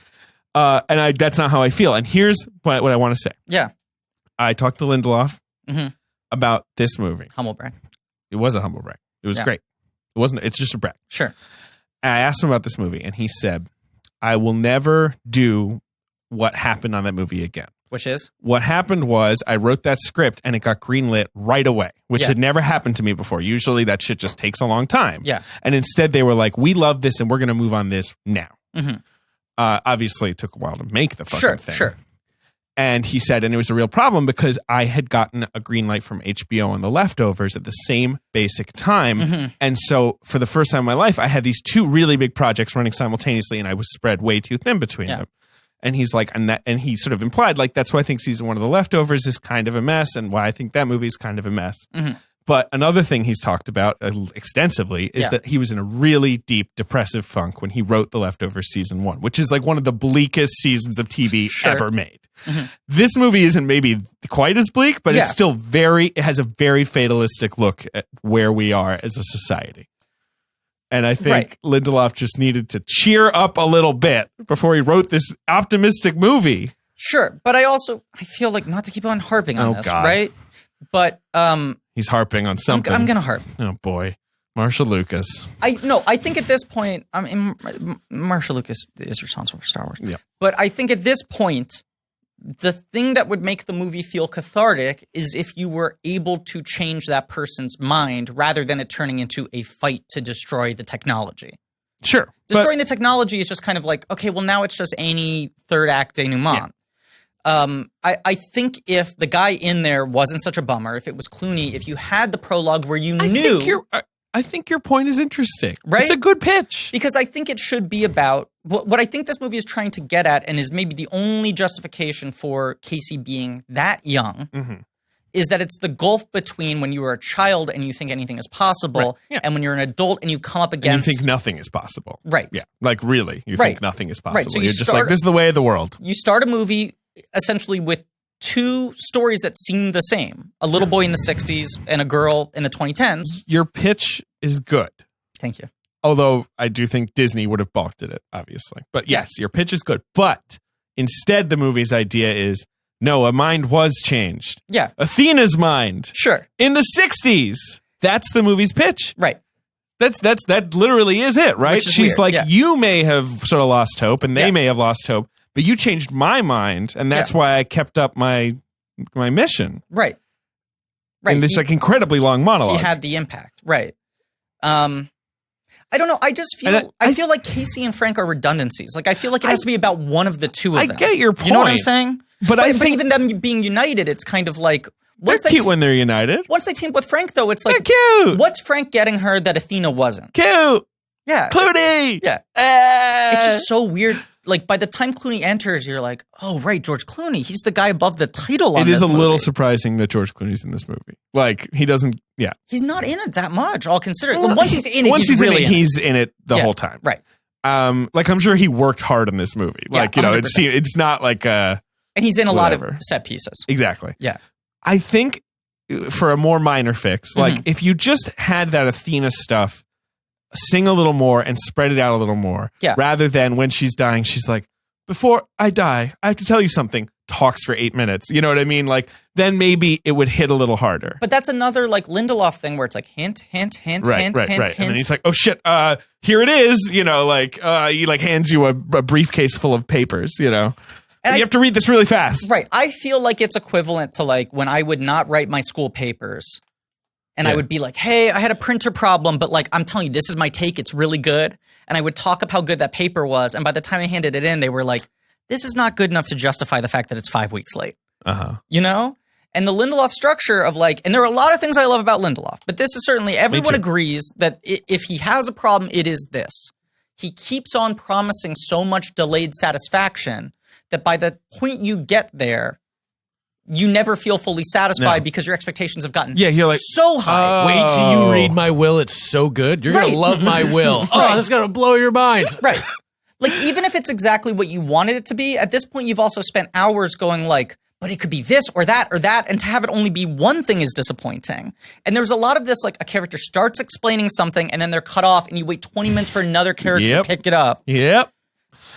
And that's not how I feel. And here's what I want to say. Yeah. I talked to Lindelof about this movie. Humble brag. It was a humble brag. It was great. It wasn't, it's just a brag. Sure. And I asked him about this movie and he said, I will never do what happened on that movie again. Which is? What happened was I wrote that script and it got greenlit right away, which had never happened to me before. Usually that shit just takes a long time. Yeah. And instead they were like, we love this and we're going to move on this now. Obviously it took a while to make the fucking thing. Sure. And he said, and it was a real problem because I had gotten a green light from HBO on The Leftovers at the same basic time. And so for the first time in my life, I had these two really big projects running simultaneously and I was spread way too thin between them. And he's like, and he sort of implied, like, that's why I think season 1 of The Leftovers is kind of a mess and why I think that movie is kind of a mess. But another thing he's talked about extensively is that he was in a really deep depressive funk when he wrote The Leftovers season 1, which is like one of the bleakest seasons of TV ever made. This movie isn't maybe quite as bleak, but it's still it has a very fatalistic look at where we are as a society. And I think Lindelof just needed to cheer up a little bit before he wrote this optimistic movie. Sure. But I feel like not to keep on harping on this, right? But he's harping on something. I'm going to harp. Oh boy. Marshall Lucas. I think at this point, Marshall Lucas is responsible for Star Wars. Yeah. But I think at this point, the thing that would make the movie feel cathartic is if you were able to change that person's mind rather than it turning into a fight to destroy the technology. Sure. Destroying the technology is just kind of like, okay, well, now it's just any third act denouement. Yeah. I think if the guy in there wasn't such a bummer, if it was Clooney, if you had the prologue where you knew... I think your point is interesting. Right? It's a good pitch. Because I think it should be about... What I think this movie is trying to get at, and is maybe the only justification for Casey being that young, is that it's the gulf between when you were a child and you think anything is possible, and when you're an adult and you come up against... And you think nothing is possible. Right. Yeah. Like, really. You think nothing is possible. Right. So you're just like, this is the way of the world. You start a movie, essentially, with two stories that seem the same. A little boy in the 60s and a girl in the 2010s. Your pitch is good. Thank you. Although I do think Disney would have balked at it, obviously. But yes, your pitch is good. But instead, the movie's idea is, no, a mind was changed. Yeah. Athena's mind. Sure. In the 60s. That's the movie's pitch. Right. That literally is it, right? She's weird. like, you may have sort of lost hope, and they may have lost hope, but you changed my mind, and that's why I kept up my mission. Right. In this like incredibly long monologue. He had the impact. Right. I don't know. I just feel I feel like Casey and Frank are redundancies. Like I feel like it has to be about one of the two of them. I get your point. You know what I'm saying? But even them being united, it's kind of like they're cute when they're united. Once they team up with Frank, though, it's like they're cute. What's Frank getting her that Athena wasn't? Cute. Yeah. Clooney. Yeah. It's just so weird. Like by the time Clooney enters, you're like, oh right, George Clooney. He's the guy above the title on this movie. It is a little surprising that George Clooney's in this movie. Like he doesn't. Yeah. He's not in it that much. All considered. Once he's in it, he's in it the whole time. Right. Like I'm sure he worked hard on this movie. Like 100%. It's not like a. And he's in a lot of set pieces. Exactly. Yeah. I think for a more minor fix, like if you just had that Athena stuff, sing a little more and spread it out a little more, rather than when she's dying, she's like, before I die, I have to tell you something. Talks for 8 minutes. You know what I mean? Like then maybe it would hit a little harder. But that's another like Lindelof thing where it's like hint, hint, hint, hint, hint, hint. And then he's like, oh shit, here it is. You know, like he like hands you a briefcase full of papers. You know. And you have to read this really fast. Right. I feel like it's equivalent to like when I would not write my school papers and I would be like, hey, I had a printer problem, but like, I'm telling you, this is my take. It's really good. And I would talk up how good that paper was. And by the time I handed it in, they were like, this is not good enough to justify the fact that it's 5 weeks late. You know? And the Lindelof structure of like, and there are a lot of things I love about Lindelof, but this is certainly, everyone agrees that if he has a problem, it is this. He keeps on promising so much delayed satisfaction that by the point you get there, you never feel fully satisfied because your expectations have gotten you're like, so high. Wait till you read my will. It's so good. You're going to love my will. Oh, that's going to blow your mind. Right. Like, even if it's exactly what you wanted it to be, at this point, you've also spent hours going like, but it could be this or that or that. And to have it only be one thing is disappointing. And there's a lot of this, like a character starts explaining something and then they're cut off and you wait 20 minutes for another character to pick it up.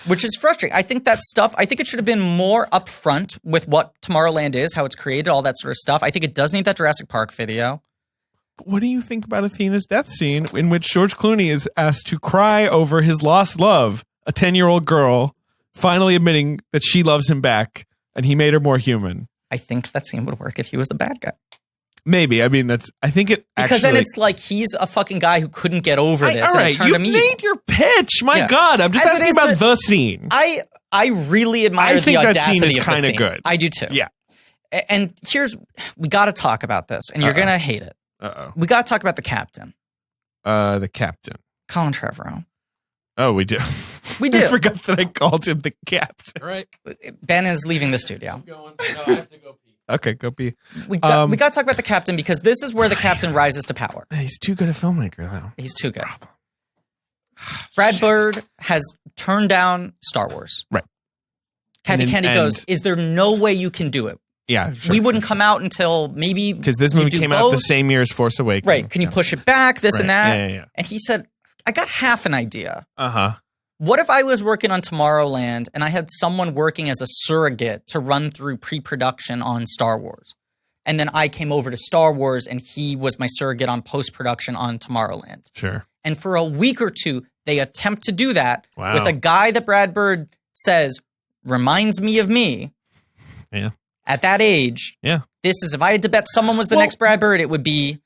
Which is frustrating. I think that stuff, I think it should have been more upfront with what Tomorrowland is, how it's created, all that sort of stuff. I think it does need that Jurassic Park video. What do you think about Athena's death scene in which George Clooney is asked to cry over his lost love, a 10-year-old girl, finally admitting that she loves him back and he made her more human? I think that scene would work if he was the bad guy. Maybe. I mean, I think it actually... Because then it's like he's a fucking guy who couldn't get over this. All right, you've made your pitch. My God, I'm just asking about the scene. I really admire the audacity of the scene. I think that scene is kind of good. I do too. Yeah. And we got to talk about this, and you're going to hate it. We got to talk about the captain. The captain. Colin Trevorrow. Oh, we do. We do. I forgot that I called him the captain. Right. Ben is leaving the studio. I'm going. No, I have to go pee. Okay, go pee. We got to talk about the captain because this is where the captain rises to power. He's too good a filmmaker, though. He's too good. Brad Bird has turned down Star Wars. Right. Kathy Kennedy goes, is there no way you can do it? Yeah, sure. We wouldn't come out until maybe... Because this movie came out the same year as Force Awakens. Right. Can you push it back, this and that? Yeah. And he said, I got half an idea. Uh-huh. What if I was working on Tomorrowland and I had someone working as a surrogate to run through pre-production on Star Wars? And then I came over to Star Wars and he was my surrogate on post-production on Tomorrowland. Sure. And for a week or two, they attempt to do that with a guy that Brad Bird says reminds me of me. Yeah. At that age, this is, if I had to bet someone was the next Brad Bird, it would be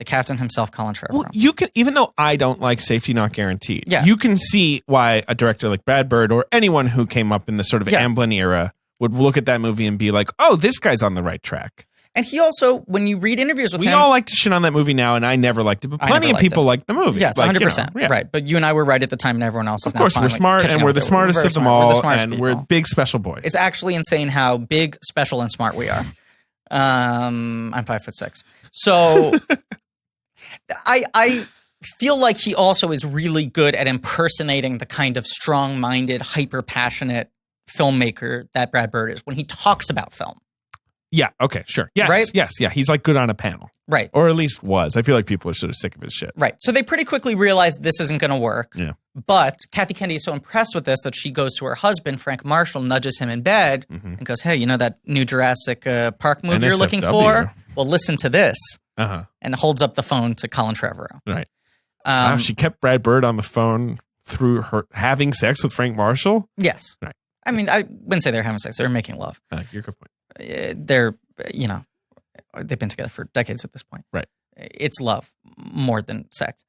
the captain himself, Colin Trevorrow. Well, you can, even though I don't like Safety Not Guaranteed, you can see why a director like Brad Bird or anyone who came up in the sort of Amblin era would look at that movie and be like, oh, this guy's on the right track. And he also, when you read interviews with him... We all like to shit on that movie now, and I never liked it, but plenty of people liked the movie. Yes, 100%. Right, but you and I were right at the time, and everyone else is now. Of course, we're smart, and we're the smartest of them all, and we're big special boys. It's actually insane how big, special, and smart we are. I'm 5'6". So I feel like he also is really good at impersonating the kind of strong-minded, hyper-passionate filmmaker that Brad Bird is when he talks about film. Yeah, okay, sure. Yes, right? Yes, yeah. He's like good on a panel. Right. Or at least was. I feel like people are sort of sick of his shit. Right. So they pretty quickly realize this isn't going to work. Yeah. But Kathy Kennedy is so impressed with this that she goes to her husband, Frank Marshall, nudges him in bed and goes, hey, you know that new Jurassic Park movie you're looking for? Well, listen to this. And holds up the phone to Colin Trevorrow. Right. Wow, she kept Brad Bird on the phone through her having sex with Frank Marshall? Yes. Right. I mean, I wouldn't say they're having sex. They're making love. You're a good point. They're, you know, they've been together for decades at this point. Right. It's love more than sex.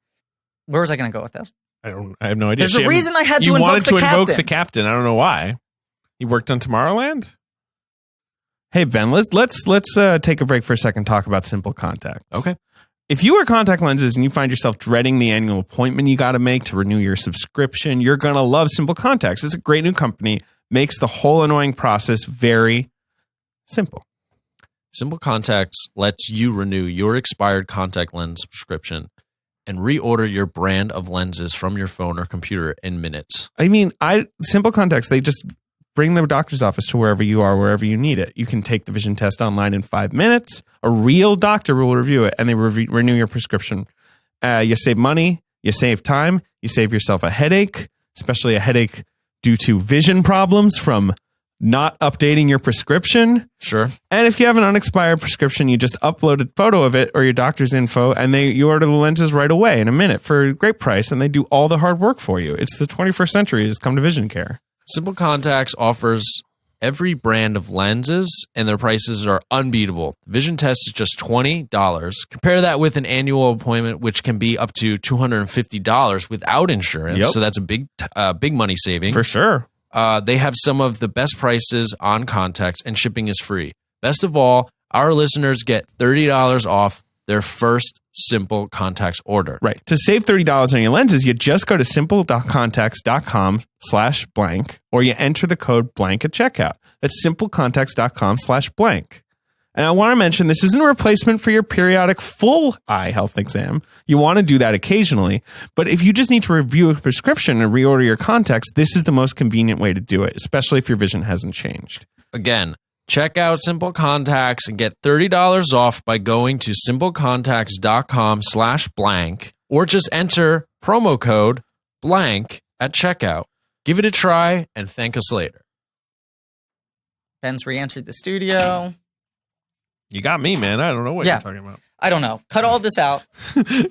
Where was I going to go with this? I have no idea. There's a reason I had to invoke the captain. You wanted to invoke the captain. I don't know why. He worked on Tomorrowland? Hey, Ben, let's take a break for a second and talk about Simple Contacts. Okay. If you wear contact lenses and you find yourself dreading the annual appointment you got to make to renew your subscription, you're going to love Simple Contacts. It's a great new company. Makes the whole annoying process very simple. Simple Contacts lets you renew your expired contact lens subscription and reorder your brand of lenses from your phone or computer in minutes. I mean, Simple Contacts, they just bring the doctor's office to wherever you are, wherever you need it. You can take the vision test online in 5 minutes. A real doctor will review it, and they renew your prescription. You save money, you save time, you save yourself a headache, especially a headache due to vision problems from not updating your prescription. Sure. And if you have an unexpired prescription, you just upload a photo of it or your doctor's info, and you order the lenses right away in a minute for a great price, and they do all the hard work for you. It's the 21st century. It's come to vision care. Simple Contacts offers every brand of lenses, and their prices are unbeatable. Vision test is just $20. Compare that with an annual appointment, which can be up to $250 without insurance. Yep. So that's a big money saving. For sure. They have some of the best prices on contacts, and shipping is free. Best of all, our listeners get $30 off their first Simple Contacts order. Right. To save $30 on your lenses, you just go to simplecontacts.com/blank, or you enter the code blank at checkout. That's simplecontacts.com/blank. And I want to mention, this isn't a replacement for your periodic full eye health exam. You want to do that occasionally. But if you just need to review a prescription and reorder your contacts, this is the most convenient way to do it, especially if your vision hasn't changed. Again, check out Simple Contacts and get $30 off by going to simplecontacts.com/blank, or just enter promo code blank at checkout. Give it a try and thank us later. Ben's re-entered the studio. You got me, man. I don't know what you're talking about. I don't know. Cut all this out.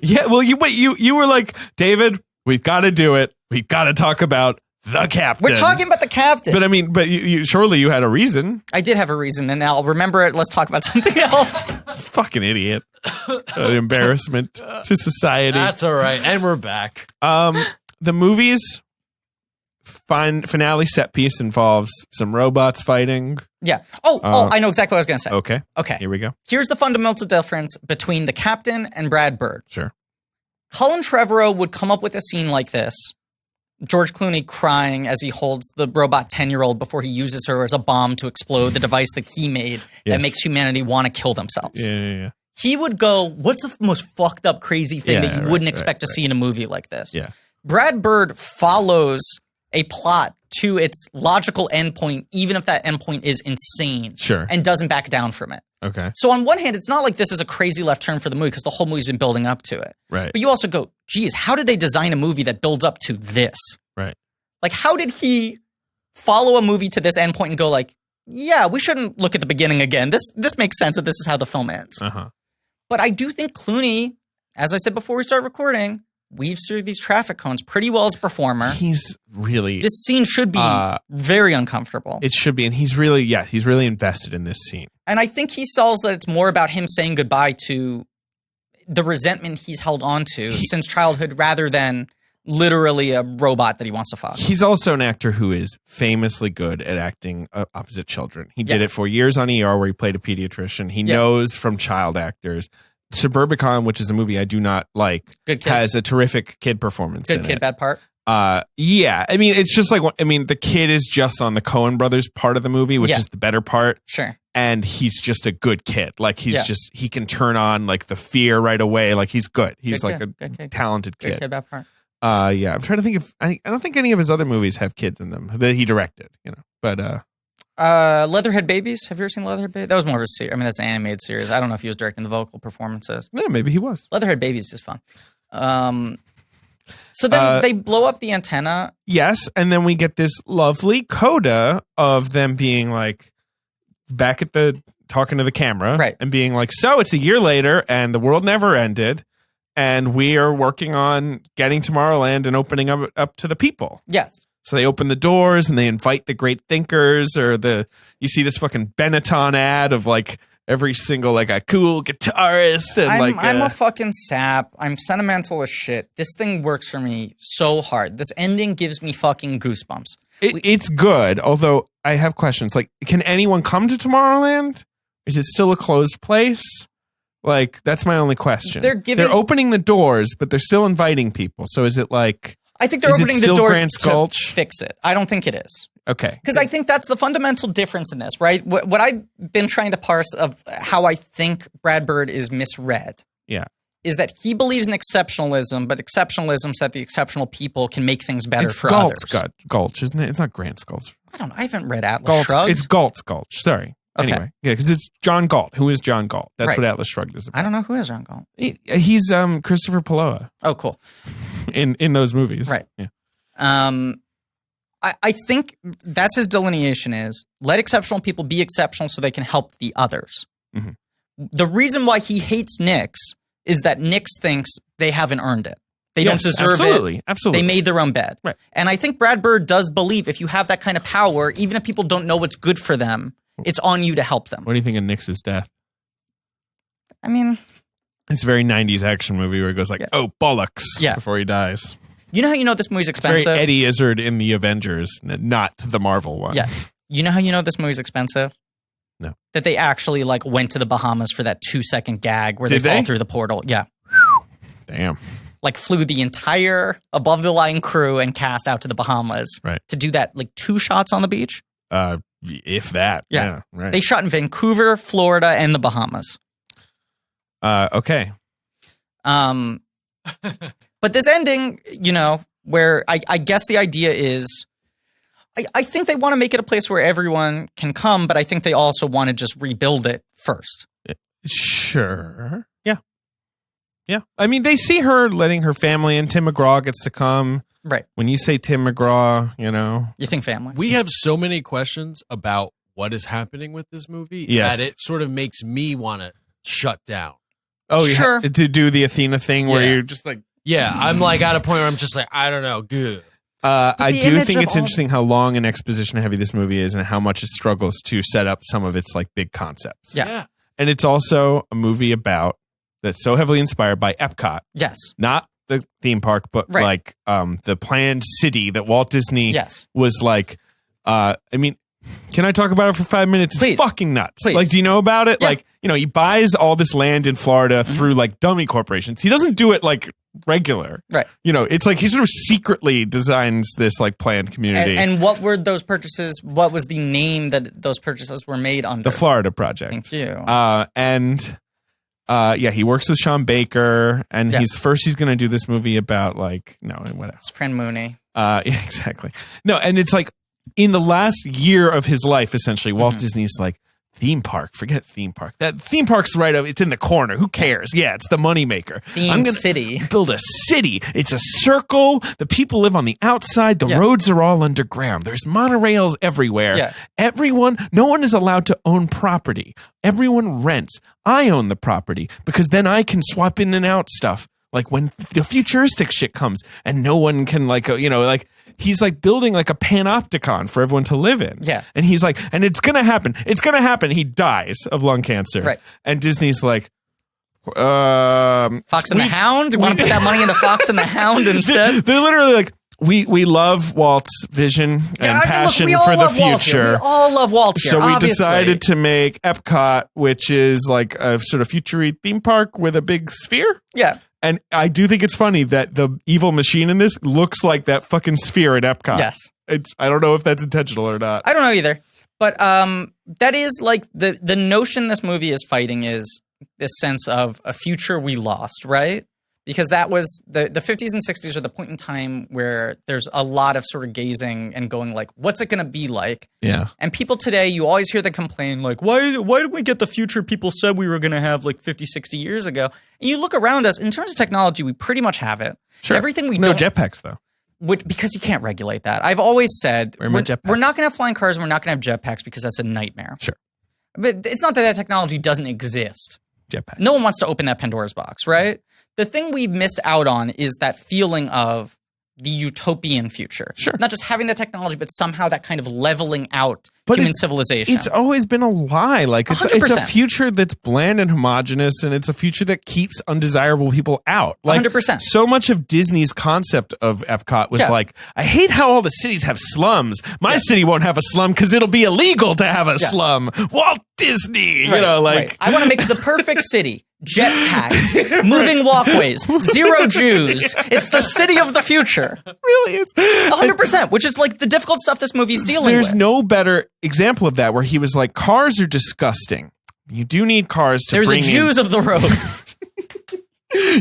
Yeah, well, you were like, David, we've got to do it. We've got to talk about the captain. We're talking about the captain. But I mean, surely you had a reason. I did have a reason, and I'll remember it. Let's talk about something else. Fucking idiot. An embarrassment to society. That's all right. And we're back. The movie's finale set piece involves some robots fighting. Yeah. Oh, I know exactly what I was going to say. Okay. Here we go. Here's the fundamental difference between the captain and Brad Bird. Sure. Colin Trevorrow would come up with a scene like this. George Clooney crying as he holds the robot 10-year-old before he uses her as a bomb to explode the device that he made that makes humanity want to kill themselves. Yeah. He would go, what's the most fucked up, crazy thing that you wouldn't expect to see in a movie like this? Yeah. Brad Bird follows a plot to its logical endpoint, even if that endpoint is insane. Sure. And doesn't back down from it. Okay. So on one hand, it's not like this is a crazy left turn for the movie because the whole movie's been building up to it. Right. But you also go, geez, how did they design a movie that builds up to this? Right. Like, how did he follow a movie to this endpoint and go like, yeah, we shouldn't look at the beginning again. This makes sense that this is how the film ends. Uh-huh. But I do think Clooney, as I said before we started recording, weaves through these traffic cones pretty well as a performer. He's really... This scene should be very uncomfortable. It should be, and he's really invested in this scene. And I think he sells that it's more about him saying goodbye to the resentment he's held on to since childhood rather than literally a robot that he wants to fuck. He's also an actor who is famously good at acting opposite children. He did it for years on ER where he played a pediatrician. He knows from child actors. Suburbicon, which is a movie I do not like, has a terrific kid performance in it. Good kid, bad part? Yeah. I mean, it's just like, the kid is just on the Coen brothers part of the movie, which is the better part. Sure. And he's just a good kid. Like, he can turn on, like, the fear right away. Like, he's good. He's a talented kid. Good kid, bad part. Yeah, I'm trying to think I don't think any of his other movies have kids in them that he directed, but Leatherhead Babies. Have you ever seen Leatherhead Babies? That was more of a series. I mean, that's an animated series. I don't know if he was directing the vocal performances. Yeah, maybe he was. Leatherhead Babies is fun. So then they blow up the antenna. Yes, and then we get this lovely coda of them being like back at talking to the camera, right, and being like, so it's a year later and the world never ended. And we are working on getting Tomorrowland and opening up to the people. Yes. So they open the doors and they invite the great thinkers you see this fucking Benetton ad of like every single like a cool guitarist. And I'm a fucking sap. I'm sentimental as shit. This thing works for me so hard. This ending gives me fucking goosebumps. It's good, although I have questions. Like, can anyone come to Tomorrowland? Is it still a closed place? Like, that's my only question. They're opening the doors, but they're still inviting people. So is it like... I think they're opening the doors Grant's to Gulch? fix it. I don't think it is. Okay. Because I think that's the fundamental difference in this, right? What I've been trying to parse of how I think Brad Bird is misread is that he believes in exceptionalism, but exceptionalism said the exceptional people can make things better for others. It's Gulch, isn't it? It's not Grant's Gulch. I don't know. I haven't read Atlas Shrugged. It's Galt's Gulch. Sorry. Okay. Anyway, yeah, because it's John Galt. Who is John Galt? That's what Atlas Shrugged is about. I don't know who is John Galt. He's Christopher Palloa. Oh, cool. In those movies. Right. Yeah. I think that's his delineation is let exceptional people be exceptional so they can help the others. Mm-hmm. The reason why he hates Knicks is that Knicks thinks they haven't earned it. They don't deserve it. Absolutely. They made their own bed. Right. And I think Brad Bird does believe if you have that kind of power, even if people don't know what's good for them, it's on you to help them. What do you think of Knicks' death? I mean... It's a very 90s action movie where it goes like, oh, bollocks, before he dies. You know how you know this movie's expensive? It's very Eddie Izzard in the Avengers, not the Marvel one. Yes. You know how you know this movie's expensive? No. That they actually like went to the Bahamas for that 2-second gag where they fall through the portal. Yeah. Damn. Like flew the entire above the line crew and cast out to the Bahamas to do that like 2 shots on the beach. If that. Yeah. Right. They shot in Vancouver, Florida, and the Bahamas. Okay. But this ending, where I guess the idea is, I think they want to make it a place where everyone can come, but I think they also want to just rebuild it first. Sure. Yeah. Yeah. I mean, they see her letting her family in. Tim McGraw gets to come. Right. When you say Tim McGraw, You think family. We have so many questions about what is happening with this movie that it sort of makes me want to shut down. Oh, sure. To do the Athena thing where you're just like... Yeah, I'm like at a point where I'm just like, I don't know. Good. I do think it's interesting how long and exposition heavy this movie is and how much it struggles to set up some of its like big concepts. Yeah. And it's also a movie that's so heavily inspired by Epcot. Yes. Not the theme park, but like the planned city that Walt Disney was like, can I talk about it for 5 minutes? Please. It's fucking nuts. Please. Like, do you know about it? Yeah. Like, he buys all this land in Florida through like dummy corporations. He doesn't do it like regular. Right. It's like he sort of secretly designs this like planned community. And what were those purchases? What was the name that those purchases were made under? The Florida Project. Thank you. He works with Sean Baker, and he's going to do this movie about like, what else? His friend Mooney. Yeah, exactly. No, and it's like in the last year of his life, essentially, Walt Disney's like, theme park, forget theme park. That theme park's right up, it's in the corner. Who cares? Yeah, it's the moneymaker. I'm gonna city. Build a city. It's a circle. The people live on the outside. The roads are all underground. There's monorails everywhere. Yeah. No one is allowed to own property. Everyone rents. I own the property because then I can swap in and out stuff like when the futuristic shit comes and no one can like, like he's like building like a panopticon for everyone to live in. Yeah. And he's like, and it's going to happen. It's going to happen. He dies of lung cancer. Right. And Disney's like, Fox and the Hound? Want to put that money into Fox and the Hound instead? They're literally like, we love Walt's vision and passion for the future. We all love Walt here, so we obviously. decided to make Epcot, which is like a sort of future theme park with a big sphere. Yeah. And I do think it's funny that the evil machine in this looks like that fucking sphere at Epcot. Yes. I don't know if that's intentional or not. I don't know either. But that is like the notion this movie is fighting is this sense of a future we lost, right? Because that was the 50s and 60s are the point in time where there's a lot of sort of gazing and going like, what's it going to be like? Yeah. And people today, you always hear them complain like, why did we get the future people said we were going to have like 50, 60 years ago? And you look around us, in terms of technology, we pretty much have it. Sure. Everything we no don't... jetpacks, though. Because you can't regulate that. I've always said, we're not jetpacks? going to have flying cars and we're not going to have jetpacks because that's a nightmare. Sure. But it's not that technology doesn't exist. Jetpacks. No one wants to open that Pandora's box, right? The thing we've missed out on is that feeling of the utopian future. Sure. Not just having the technology, but somehow that kind of leveling out human civilization. It's always been a lie. Like it's a future that's bland and homogenous, and it's a future that keeps undesirable people out. Like 100%. So much of Disney's concept of Epcot was like, I hate how all the cities have slums. My city won't have a slum because it'll be illegal to have a slum. Walt Disney, Right. I want to make the perfect city. Jetpacks, moving walkways, zero Jews. It's the city of the future. Really is. 100%, which is like the difficult stuff this movie's dealing with. There's no better example of that where he was like, cars are disgusting. You do need cars to bring in... They're the Jews of the road.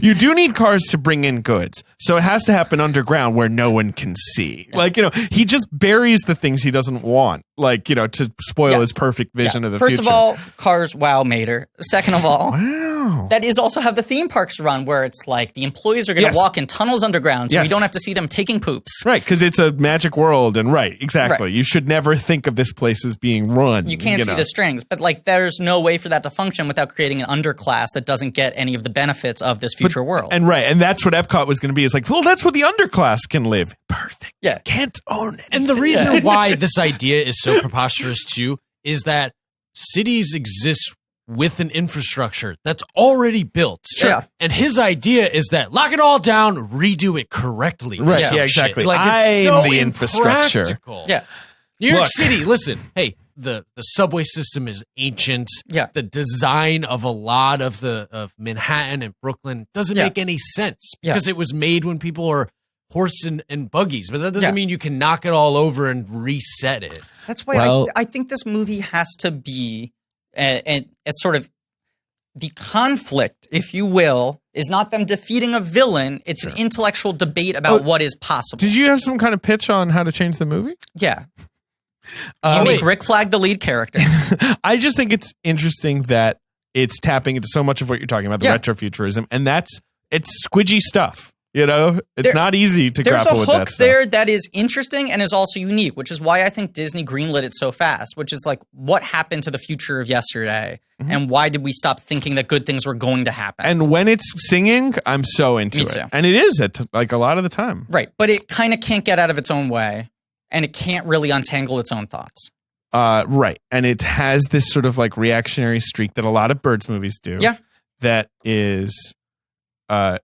You do need cars to bring in goods. So it has to happen underground where no one can see. Yeah. Like, he just buries the things he doesn't want, like, to spoil his perfect vision of the future. First of all, cars, wow, Mater. Second of all, wow. That is also how the theme parks run, where it's like the employees are going to walk in tunnels underground, so we don't have to see them taking poops. Right, because it's a magic world, and exactly. Right. You should never think of this place as being run. You can't see the strings, but like there's no way for that to function without creating an underclass that doesn't get any of the benefits of this future world. And that's what Epcot was going to be. It's like, well, that's where the underclass can live. Perfect. Yeah. Can't own it. And the reason why this idea is so preposterous too is that cities exist with an infrastructure that's already built. Sure. Yeah. And his idea is that lock it all down, redo it correctly. Right. Yeah, exactly. Shit. Like it's I'm so the infrastructure. impractical. Yeah. New York City, listen, hey, the subway system is ancient. Yeah. The design of a lot of Manhattan and Brooklyn doesn't make any sense because it was made when people were horse and buggies, but that doesn't mean you can knock it all over and reset it. That's why I think this movie has to be a sort of the conflict, if you will, is not them defeating a villain. It's an intellectual debate about what is possible. Did you have some kind of pitch on how to change the movie? Yeah. You make Rick Flag the lead character. I just think it's interesting that it's tapping into so much of what you're talking about, the retrofuturism, and it's squidgy stuff. It's not easy to grapple with that stuff. There's a hook there that is interesting and is also unique, which is why I think Disney greenlit it so fast, which is like, what happened to the future of yesterday? Mm-hmm. And why did we stop thinking that good things were going to happen? And when it's singing, I'm so into it. Me too. And it is like a lot of the time. Right. But it kind of can't get out of its own way, and it can't really untangle its own thoughts. Right. And it has this sort of like reactionary streak that a lot of Birds movies do. Yeah. That is...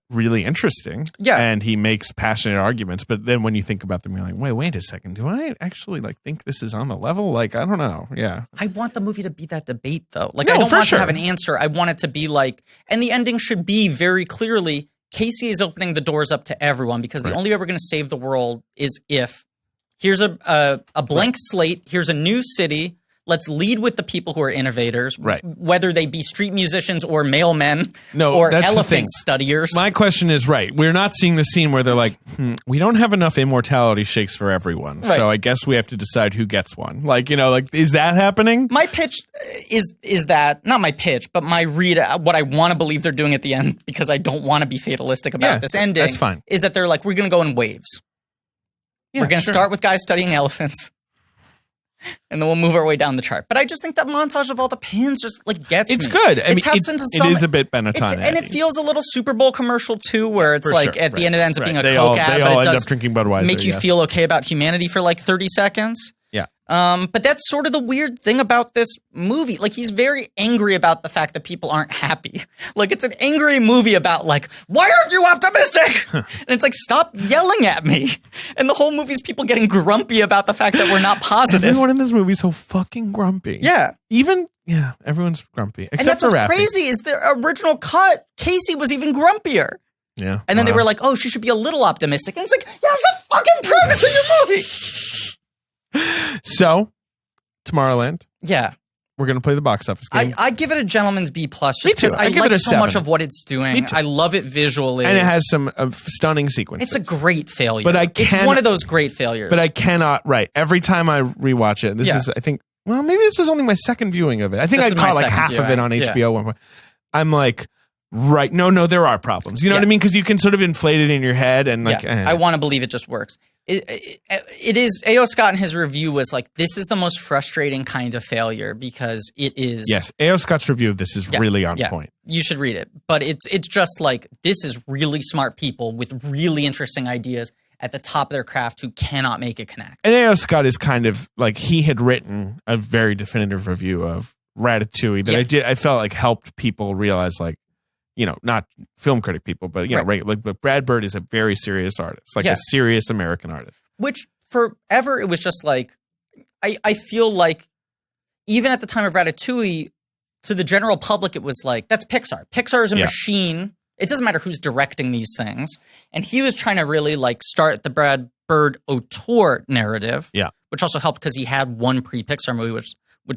really interesting. Yeah. And he makes passionate arguments, but then when you think about them, you're like, wait a second, do I actually think this is on the level? Like, I don't know. Yeah. I want the movie to be that debate though. Like, I don't want to have an answer. I want it to be like, and the ending should be very clearly, Casey is opening the doors up to everyone because the only way we're going to save the world is if here's a blank slate, here's a new city. Let's lead with the people who are innovators, whether they be street musicians or mailmen or elephant studiers. My question is, we're not seeing the scene where they're like, we don't have enough immortality shakes for everyone, so I guess we have to decide who gets one. Is that happening? My pitch is that, not my pitch, but my read, what I want to believe they're doing at the end, because I don't want to be fatalistic about this ending, that's fine. Is that they're like, we're going to go in waves. We're going to start with guys studying elephants. And then we'll move our way down the chart. But I just think that montage of all the pins just like gets It's me. good. I mean, taps into it some, is a bit Benetton. and it feels a little Super Bowl commercial too, where it's For like sure. at the end it ends up being a They Coke all, ad, they but all it end does up drinking Budweiser. make you feel okay about humanity for like 30 seconds. Yeah. But that's sort of the weird thing about this movie. Like, he's very angry about the fact that people aren't happy. Like, it's an angry movie about, like, why aren't you optimistic? And it's like, stop yelling at me. And the whole movie is people getting grumpy about the fact that we're not positive. Everyone in this movie is so fucking grumpy. Yeah. Everyone's grumpy. And Except that's for what's Raffi. crazy is the original cut, Casey was even grumpier. Yeah. And then they Wow. were like, oh, she should be a little optimistic. And it's like, yeah, it's the fucking premise of your movie. So, Tomorrowland. Yeah. We're going to play the box office game. I give it a gentleman's B+, just Me too. because I give like it a so much 7. of what it's Me doing. too. I love it visually. And it has some stunning sequences. It's a great failure. But it's one of those great failures. But I cannot, every time I rewatch it, this is, I think, well, maybe this was only my second viewing of it. I think This I is my caught like second half of viewing. it on HBO at one point. I'm like, no, there are problems. You know what I mean? Because you can sort of inflate it in your head and like, I want to believe it just works. It is. A.O. Scott in his review was like, this is the most frustrating kind of failure because it is. Yes, A.O. Scott's review of this is really on point. You should read it. But it's just like, this is really smart people with really interesting ideas at the top of their craft who cannot make it connect. And A.O. Scott is kind of like, he had written a very definitive review of Ratatouille that I felt like helped people realize, like, you know, not film critic people, but you know, but Brad Bird is a very serious artist, like a serious American artist. Which forever it was just like, I feel like even at the time of Ratatouille, to the general public, it was like, that's Pixar. Pixar is a machine. It doesn't matter who's directing these things. And he was trying to really like start the Brad Bird auteur narrative, which also helped because he had one pre-Pixar movie, which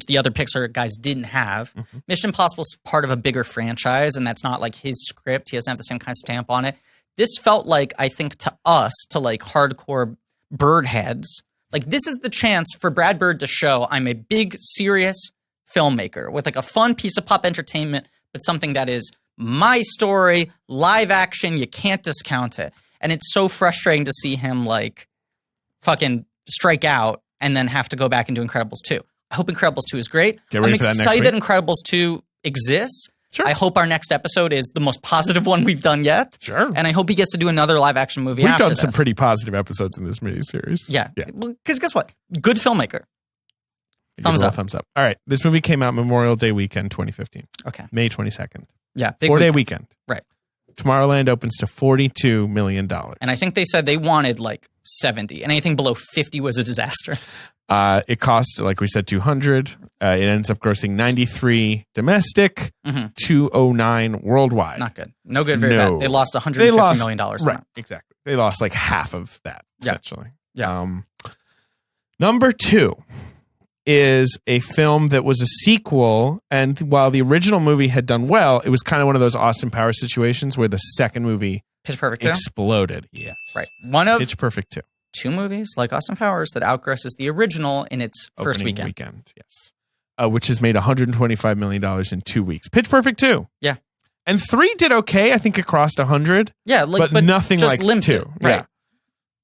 the other Pixar guys didn't have. Mm-hmm. Mission Impossible is part of a bigger franchise, and that's not like his script. He doesn't have the same kind of stamp on it. This felt like, I think, to us, to like hardcore Bird heads, like this is the chance for Brad Bird to show I'm a big, serious filmmaker with like a fun piece of pop entertainment, but something that is my story, live action, you can't discount it. And it's so frustrating to see him like fucking strike out and then have to go back and do Incredibles 2. I hope Incredibles 2 is great. I'm excited that Incredibles 2 exists. Sure. I hope our next episode is the most positive one we've done yet. Sure. And I hope he gets to do another live action movie We've after done some this. pretty positive episodes in this miniseries. Yeah. Because guess what? Good filmmaker. Thumbs up. Thumbs up. All right. This movie came out Memorial Day weekend 2015. Okay. May 22nd. Yeah. 4-day weekend. Right. Tomorrowland opens to $42 million. And I think they said they wanted like 70, and anything below 50 was a disaster. It cost, like we said, $200. It ends up grossing 93 domestic, 209 worldwide. Not good. No good. Very bad. They lost $150 million. Right. Exactly. They lost like half of that, essentially. Yeah. Number 2 is a film that was a sequel, and while the original movie had done well, it was kind of one of those Austin Powers situations where the second movie Pitch Perfect 2? exploded. Yes. Right. One of Pitch Perfect 2. 2 movies like Austin Powers that outgrosses the original in its first weekend. Yes. Which has made $125 million in 2 weeks. Pitch Perfect 2. Yeah. And 3 did okay. I think it crossed 100. Yeah, like, but nothing just like 2. Right.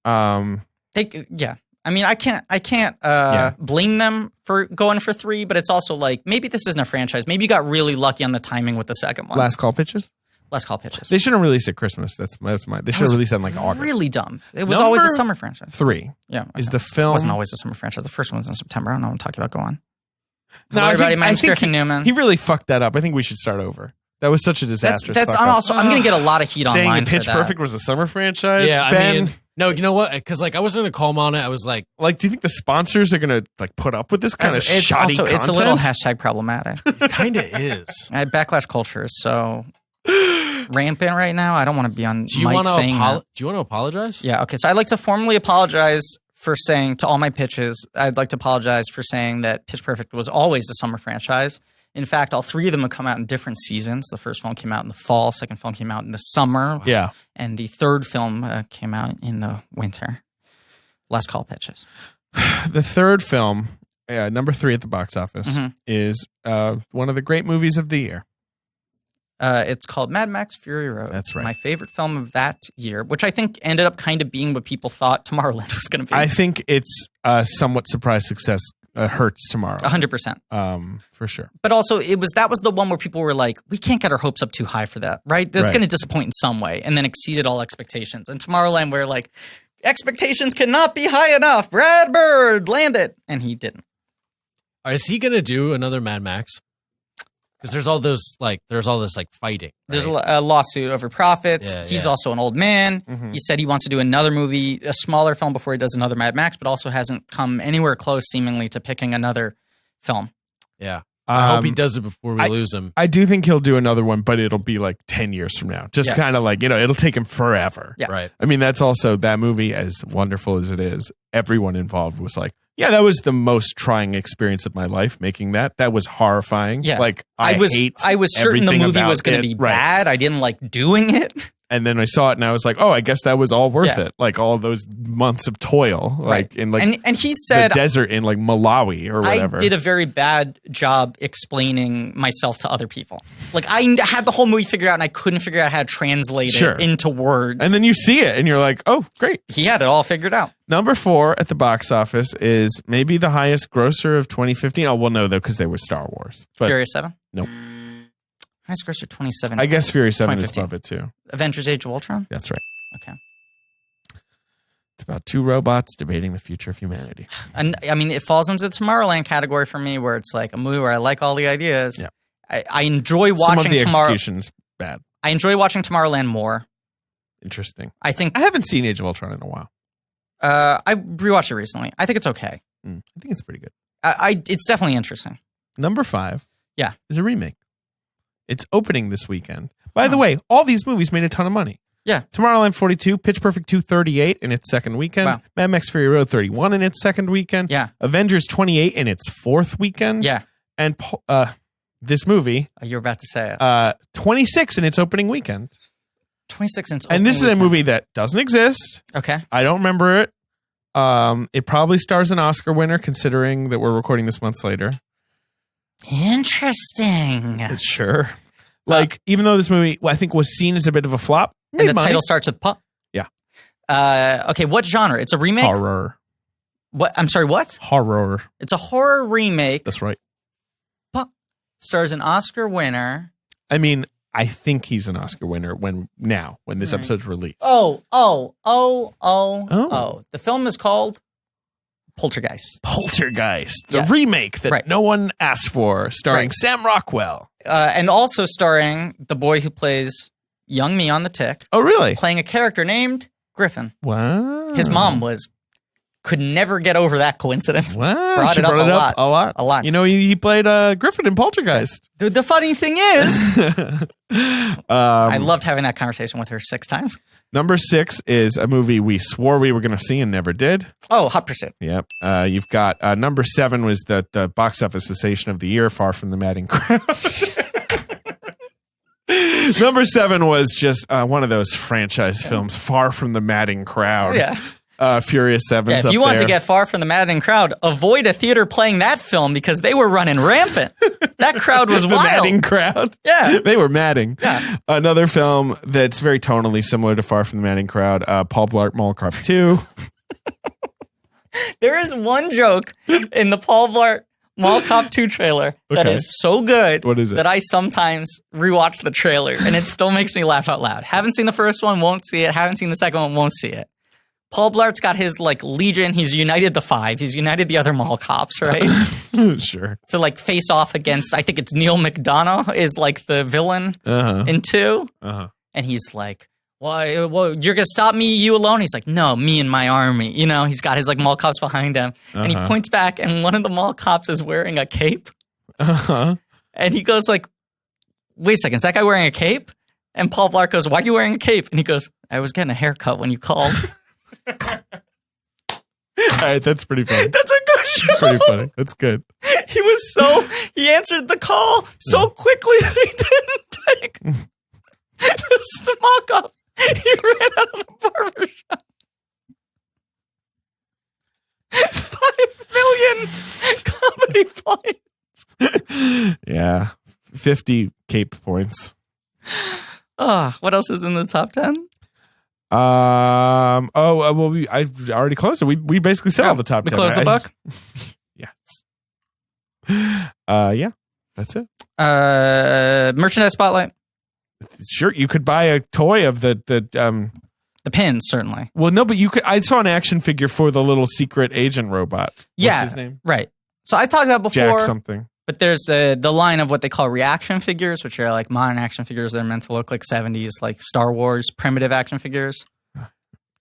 Yeah. I mean, I can't blame them for going for 3, but it's also like, maybe this isn't a franchise. Maybe you got really lucky on the timing with the second one. Last Call Pitches? Last Call Pitches. They shouldn't release at Christmas. They should have released that in like August. Really dumb. It was always a summer franchise. 3. Yeah. Is the film. It wasn't always a summer franchise. The first one's in September. I don't know what I'm talking about. Go on. No, Hello, everybody. My name's Griffin Newman. He really fucked that up. I think we should start over. That was such a disastrous. I'm going to get a lot of heat saying online Pitch for that. Perfect was a summer franchise. Yeah, Ben, I mean, no, you know what? Because like I wasn't gonna call him on it. I was like, do you think the sponsors are gonna like put up with this kind of shoddy content? It's a little hashtag problematic. it kind of is. Backlash culture is so rampant right now. I don't want to be on Do you mic want saying that. to apologize? Yeah. Okay. So I'd like to formally apologize for saying to all my pitches. I'd like to apologize for saying that Pitch Perfect was always a summer franchise. In fact, all 3 of them have come out in different seasons. The first film came out in the fall. Second film came out in the summer. Yeah. And the third film came out in the winter. Last Call Pitches. The third film, number 3 at the box office, is one of the great movies of the year. It's called Mad Max Fury Road. That's right. My favorite film of that year, which I think ended up kind of being what people thought Tomorrowland was going to be. I think it's a somewhat surprise success hurts tomorrow. 100%. For sure. But also, that was the one where people were like, we can't get our hopes up too high for that, right? That's Right. going to disappoint in some way, and then exceeded all expectations. And Tomorrowland, we're like, expectations cannot be high enough. Brad Bird, land it. And he didn't. Is he going to do another Mad Max? Because there's all this fighting. Right? There's a lawsuit over profits. Yeah, He's yeah. also an old man. Mhm. He said he wants to do another movie, a smaller film, before he does another Mad Max, but also hasn't come anywhere close, seemingly, to picking another film. Yeah. I hope he Um, does it before we lose him. I do think he'll do another one, but it'll be like 10 years from now. Just Yeah. kind of like, it'll take him forever. Yeah. Right. I mean, that's also that movie, as wonderful as it is, everyone involved was like, yeah, that was the most trying experience of my life making that. That was horrifying. Yeah. Like, I was certain the everything movie about was going to it. be Right. bad. I didn't like doing it. And then I saw it and I was like, oh, I guess that was all worth Yeah. it. Like all those months of toil, like in like and he said, the desert in like Malawi or whatever. I did a very bad job explaining myself to other people. Like, I had the whole movie figured out and I couldn't figure out how to translate Sure. it into words. And then you see it and you're like, oh, great. he had it all figured out. Number 4 at the box office is maybe the highest grosser of 2015. Oh, well, no, though, because they were Star Wars. But Furious 7? Nope. Highest grosser 27. I guess Fury 7 is 2015. above it, too. Avengers Age of Ultron? That's right. Okay. It's about 2 robots debating the future of humanity. And I mean, it falls into the Tomorrowland category for me, where it's like a movie where I like all the ideas. Yeah. I enjoy Some of watching the execution's bad. I enjoy watching Tomorrowland more. Interesting. I think I haven't seen Age of Ultron in a while. I rewatched it recently. I think it's okay. I think it's pretty good. It's definitely interesting. Number 5 Yeah. is a remake. It's opening this weekend. By the way, all these movies made a ton of money. Yeah. Tomorrowland 42, Pitch Perfect 2 38 in its second weekend. Wow. Mad Max Fury Road 31 in its second weekend. Yeah. Avengers 28 in its fourth weekend. Yeah. And this movie, You were about to say it. 26 in its opening weekend. 26 inch. And this is a movie that doesn't exist. Okay. I don't remember it. It probably stars an Oscar winner, considering that we're recording this months later. Interesting. Sure. Like, even though this movie, I think, was seen as a bit of a flop. And the made money. title starts with "pup." Yeah. Okay. What genre? It's a remake. Horror. What? I'm sorry. What? Horror. It's a horror remake. That's right. Stars an Oscar winner. I mean, I think he's an Oscar winner when this Right. episode's released. Oh. The film is called Poltergeist. Poltergeist, the Yes. remake that Right. no one asked for, starring Right. Sam Rockwell. And also starring the boy who plays young me on the Tick, Oh, really? playing a character named Griffin. Wow. His mom could never get over that coincidence. Wow. Brought She it up brought a it lot. up a lot. A lot. You know, he played Griffin in Poltergeist. The funny thing is, I Um, loved having that conversation with her 6 times. number 6 is a movie we swore we were going to see and never did. Oh, Hot Pursuit. Yep. You've got number 7 was the box office sensation of the year, Far from the Madding Crowd. Number 7 was just one of those franchise films, Far from the Madding Crowd. Yeah. Furious 7's If up you want to there. get far from the maddening crowd, avoid a theater playing that film because they were running rampant. That crowd was the wild. Madding Crowd. Yeah. They were madding. Yeah. Another film that's very tonally similar to Far from the Madding Crowd, Paul Blart Mall Cop 2. There is one joke in the Paul Blart Mall Cop 2 trailer that Okay. is so good What is it? that I sometimes rewatch the trailer and it still makes me laugh out loud. Haven't seen the first one, won't see it. Haven't seen the second one, won't see it. Paul Blart's got his legion. He's united the 5. He's united the other mall cops, right? Sure. to face off against, I think it's Neil McDonough is the villain Uh-huh. in 2. Uh-huh. And he's like, well, you're going to stop me, you alone? He's like, no, me and my army. You know, he's got his mall cops behind him. And he Uh-huh. points back and one of the mall cops is wearing a cape. Uh-huh. And he goes wait a second, is that guy wearing a cape? And Paul Blart goes, why are you wearing a cape? And he goes, I was getting a haircut when you called. All right, that's pretty funny. That's a good show. That's pretty funny. That's good. He answered the call so quickly that he didn't take the smoke up. He ran out of the barbershop. 5 million comedy points. Yeah. 50 cape points. What else is in the top 10? I already closed it. We basically said all the top We 10. closed the book? Yes. Yeah, that's it. Merchandise spotlight. Sure, you could buy a toy of the pins, certainly. Well, no, but you could. I saw an action figure for the little secret agent robot. What's his name? Right. So I talked about before. Jack something. But there's the line of what they call reaction figures, which are like modern action figures that are meant to look like 70s, like Star Wars primitive action figures.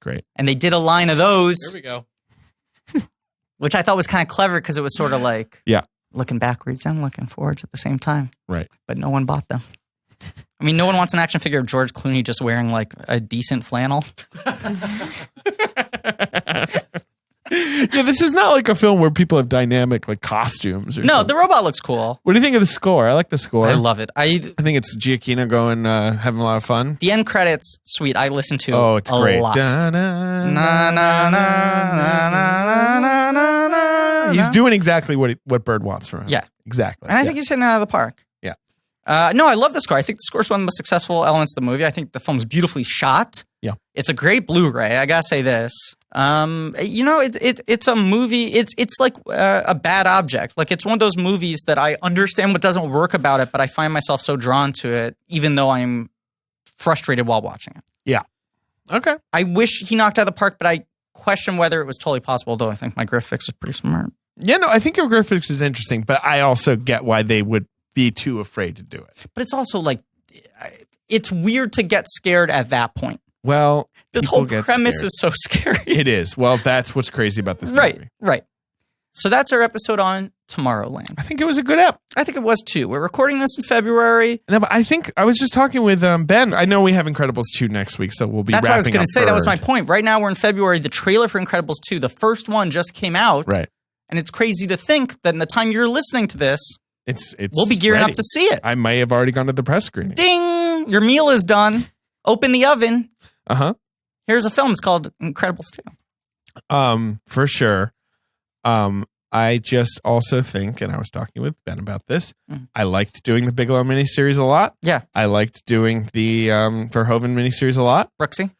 Great. And they did a line of those. There we go. Which I thought was kind of clever because it was sort of like looking backwards and looking forwards at the same time. Right. But no one bought them. I mean, no one wants an action figure of George Clooney just wearing like a decent flannel. Yeah, this is not like a film where people have dynamic like costumes. Or something. The robot looks cool. What do you think of the score? I like the score. I love it. I think it's Giacchino going, having a lot of fun. The end credits, sweet. I listen to it's great. lot. Da, na, na, na, na, na, na. He's doing exactly what Bird wants from him. Yeah. Exactly. And I think he's hitting it out of the park. Yeah. No, I love the score. I think the score is one of the most successful elements of the movie. I think the film's beautifully shot. Yeah. It's a great Blu-ray. I gotta say this. It's a movie. It's like a bad object. Like it's one of those movies that I understand what doesn't work about it, but I find myself so drawn to it, even though I'm frustrated while watching it. Yeah. Okay. I wish he knocked out of the park, but I question whether it was totally possible, though I think my graphics is pretty smart. Yeah, no, I think your graphics is interesting, but I also get why they would be too afraid to do it. But it's also like, it's weird to get scared at that point. Well, this whole premise is so scary. It is. Well, that's what's crazy about this movie. Right. So that's our episode on Tomorrowland. I think it was a good ep. I think it was too. We're recording this in February. No, but I think I was just talking with Ben. I know we have Incredibles 2 next week, so we'll be That's what I was going to say. Bird. That was my point. Right now we're in February. The trailer for Incredibles 2, the first one just came out. Right. And it's crazy to think that in the time you're listening to this, it's we'll be gearing ready. up to see it. I may have already gone to the press screening. Ding! Your meal is done. Open the oven. Uh-huh. Here's a film. It's called Incredibles 2. For sure. I just also think, and I was talking with Ben about this, I liked doing the Bigelow miniseries a lot. Yeah. I liked doing the Verhoeven miniseries a lot. Brooksy?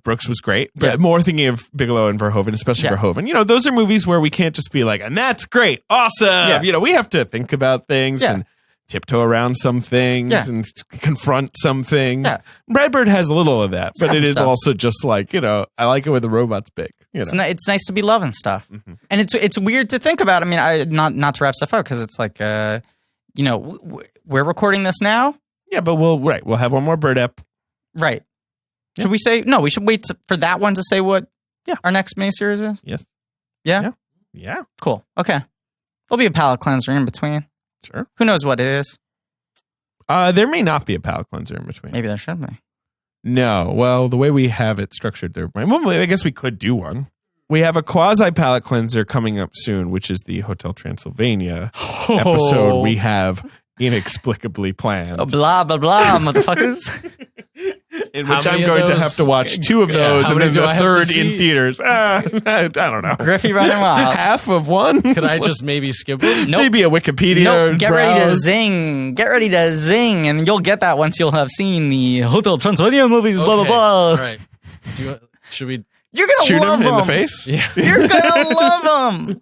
Brooks was great, but more thinking of Bigelow and Verhoeven, especially Verhoeven. You know, those are movies where we can't just be like, and that's great, awesome. Yeah. You know, we have to think about things and tiptoe around some things and confront some things. Yeah. Brightbird has a little of that, but it is also just like, you know, I like it when the robot's big. You know? It's nice to be loving stuff. Mm-hmm. And it's weird to think about. I mean, not to wrap stuff up because it's like, you know, we're recording this now. Yeah, but we'll have one more Bird ep. Right. Yeah. Should we say, no, we should wait for that one to say what our next miniseries is? Yes. Yeah? Yeah. Cool. Okay. There'll be a palate cleanser in between. Sure. Who knows what it is? There may not be a palate cleanser in between. Maybe there should be. No. Well, the way we have it structured there, well, I guess we could do one. We have a quasi palate cleanser coming up soon, which is the Hotel Transylvania episode we have inexplicably planned. Oh, blah, blah, blah, motherfuckers. In which I'm going to have to watch 2 of those and then the third in theaters. I don't know. Griffey running wild. Half of one? Could I just maybe skip it? Nope. Maybe a Wikipedia. Nope. Get ready to zing. Get ready to zing. And you'll get that once you'll have seen the Hotel Transylvania movies, blah, blah, blah. All right. Should we? You're going to love them. In the face? Yeah. You're going to love them.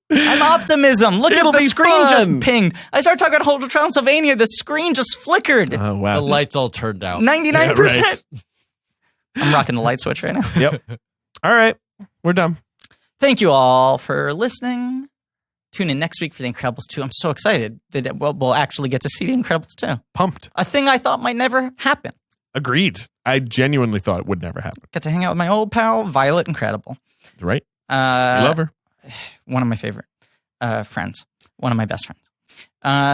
I'm optimism. Look at the screen just pinged. I started talking about Hotel Transylvania. The screen just flickered. Oh, wow. The lights all turned out. 99%. Yeah, right. I'm rocking the light switch right now. Yep. All right. We're done. Thank you all for listening. Tune in next week for The Incredibles 2. I'm so excited that we'll actually get to see The Incredibles 2. Pumped. A thing I thought might never happen. Agreed. I genuinely thought it would never happen. Get to hang out with my old pal, Violet Incredible. Right. I love her. One of my favorite friends. One of my best friends.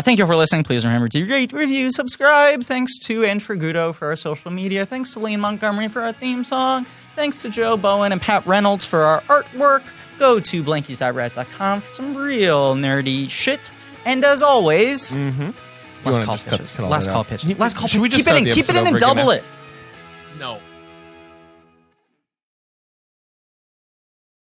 Thank you for listening. Please remember to rate, review, subscribe. Thanks to Anne Fergudo for our social media. Thanks to Lane Montgomery for our theme song. Thanks to Joe Bowen and Pat Reynolds for our artwork. Go to blankies.rat.com for some real nerdy shit. And as always, last call pitches. Last call pitches. Should we just keep it in and double it. No.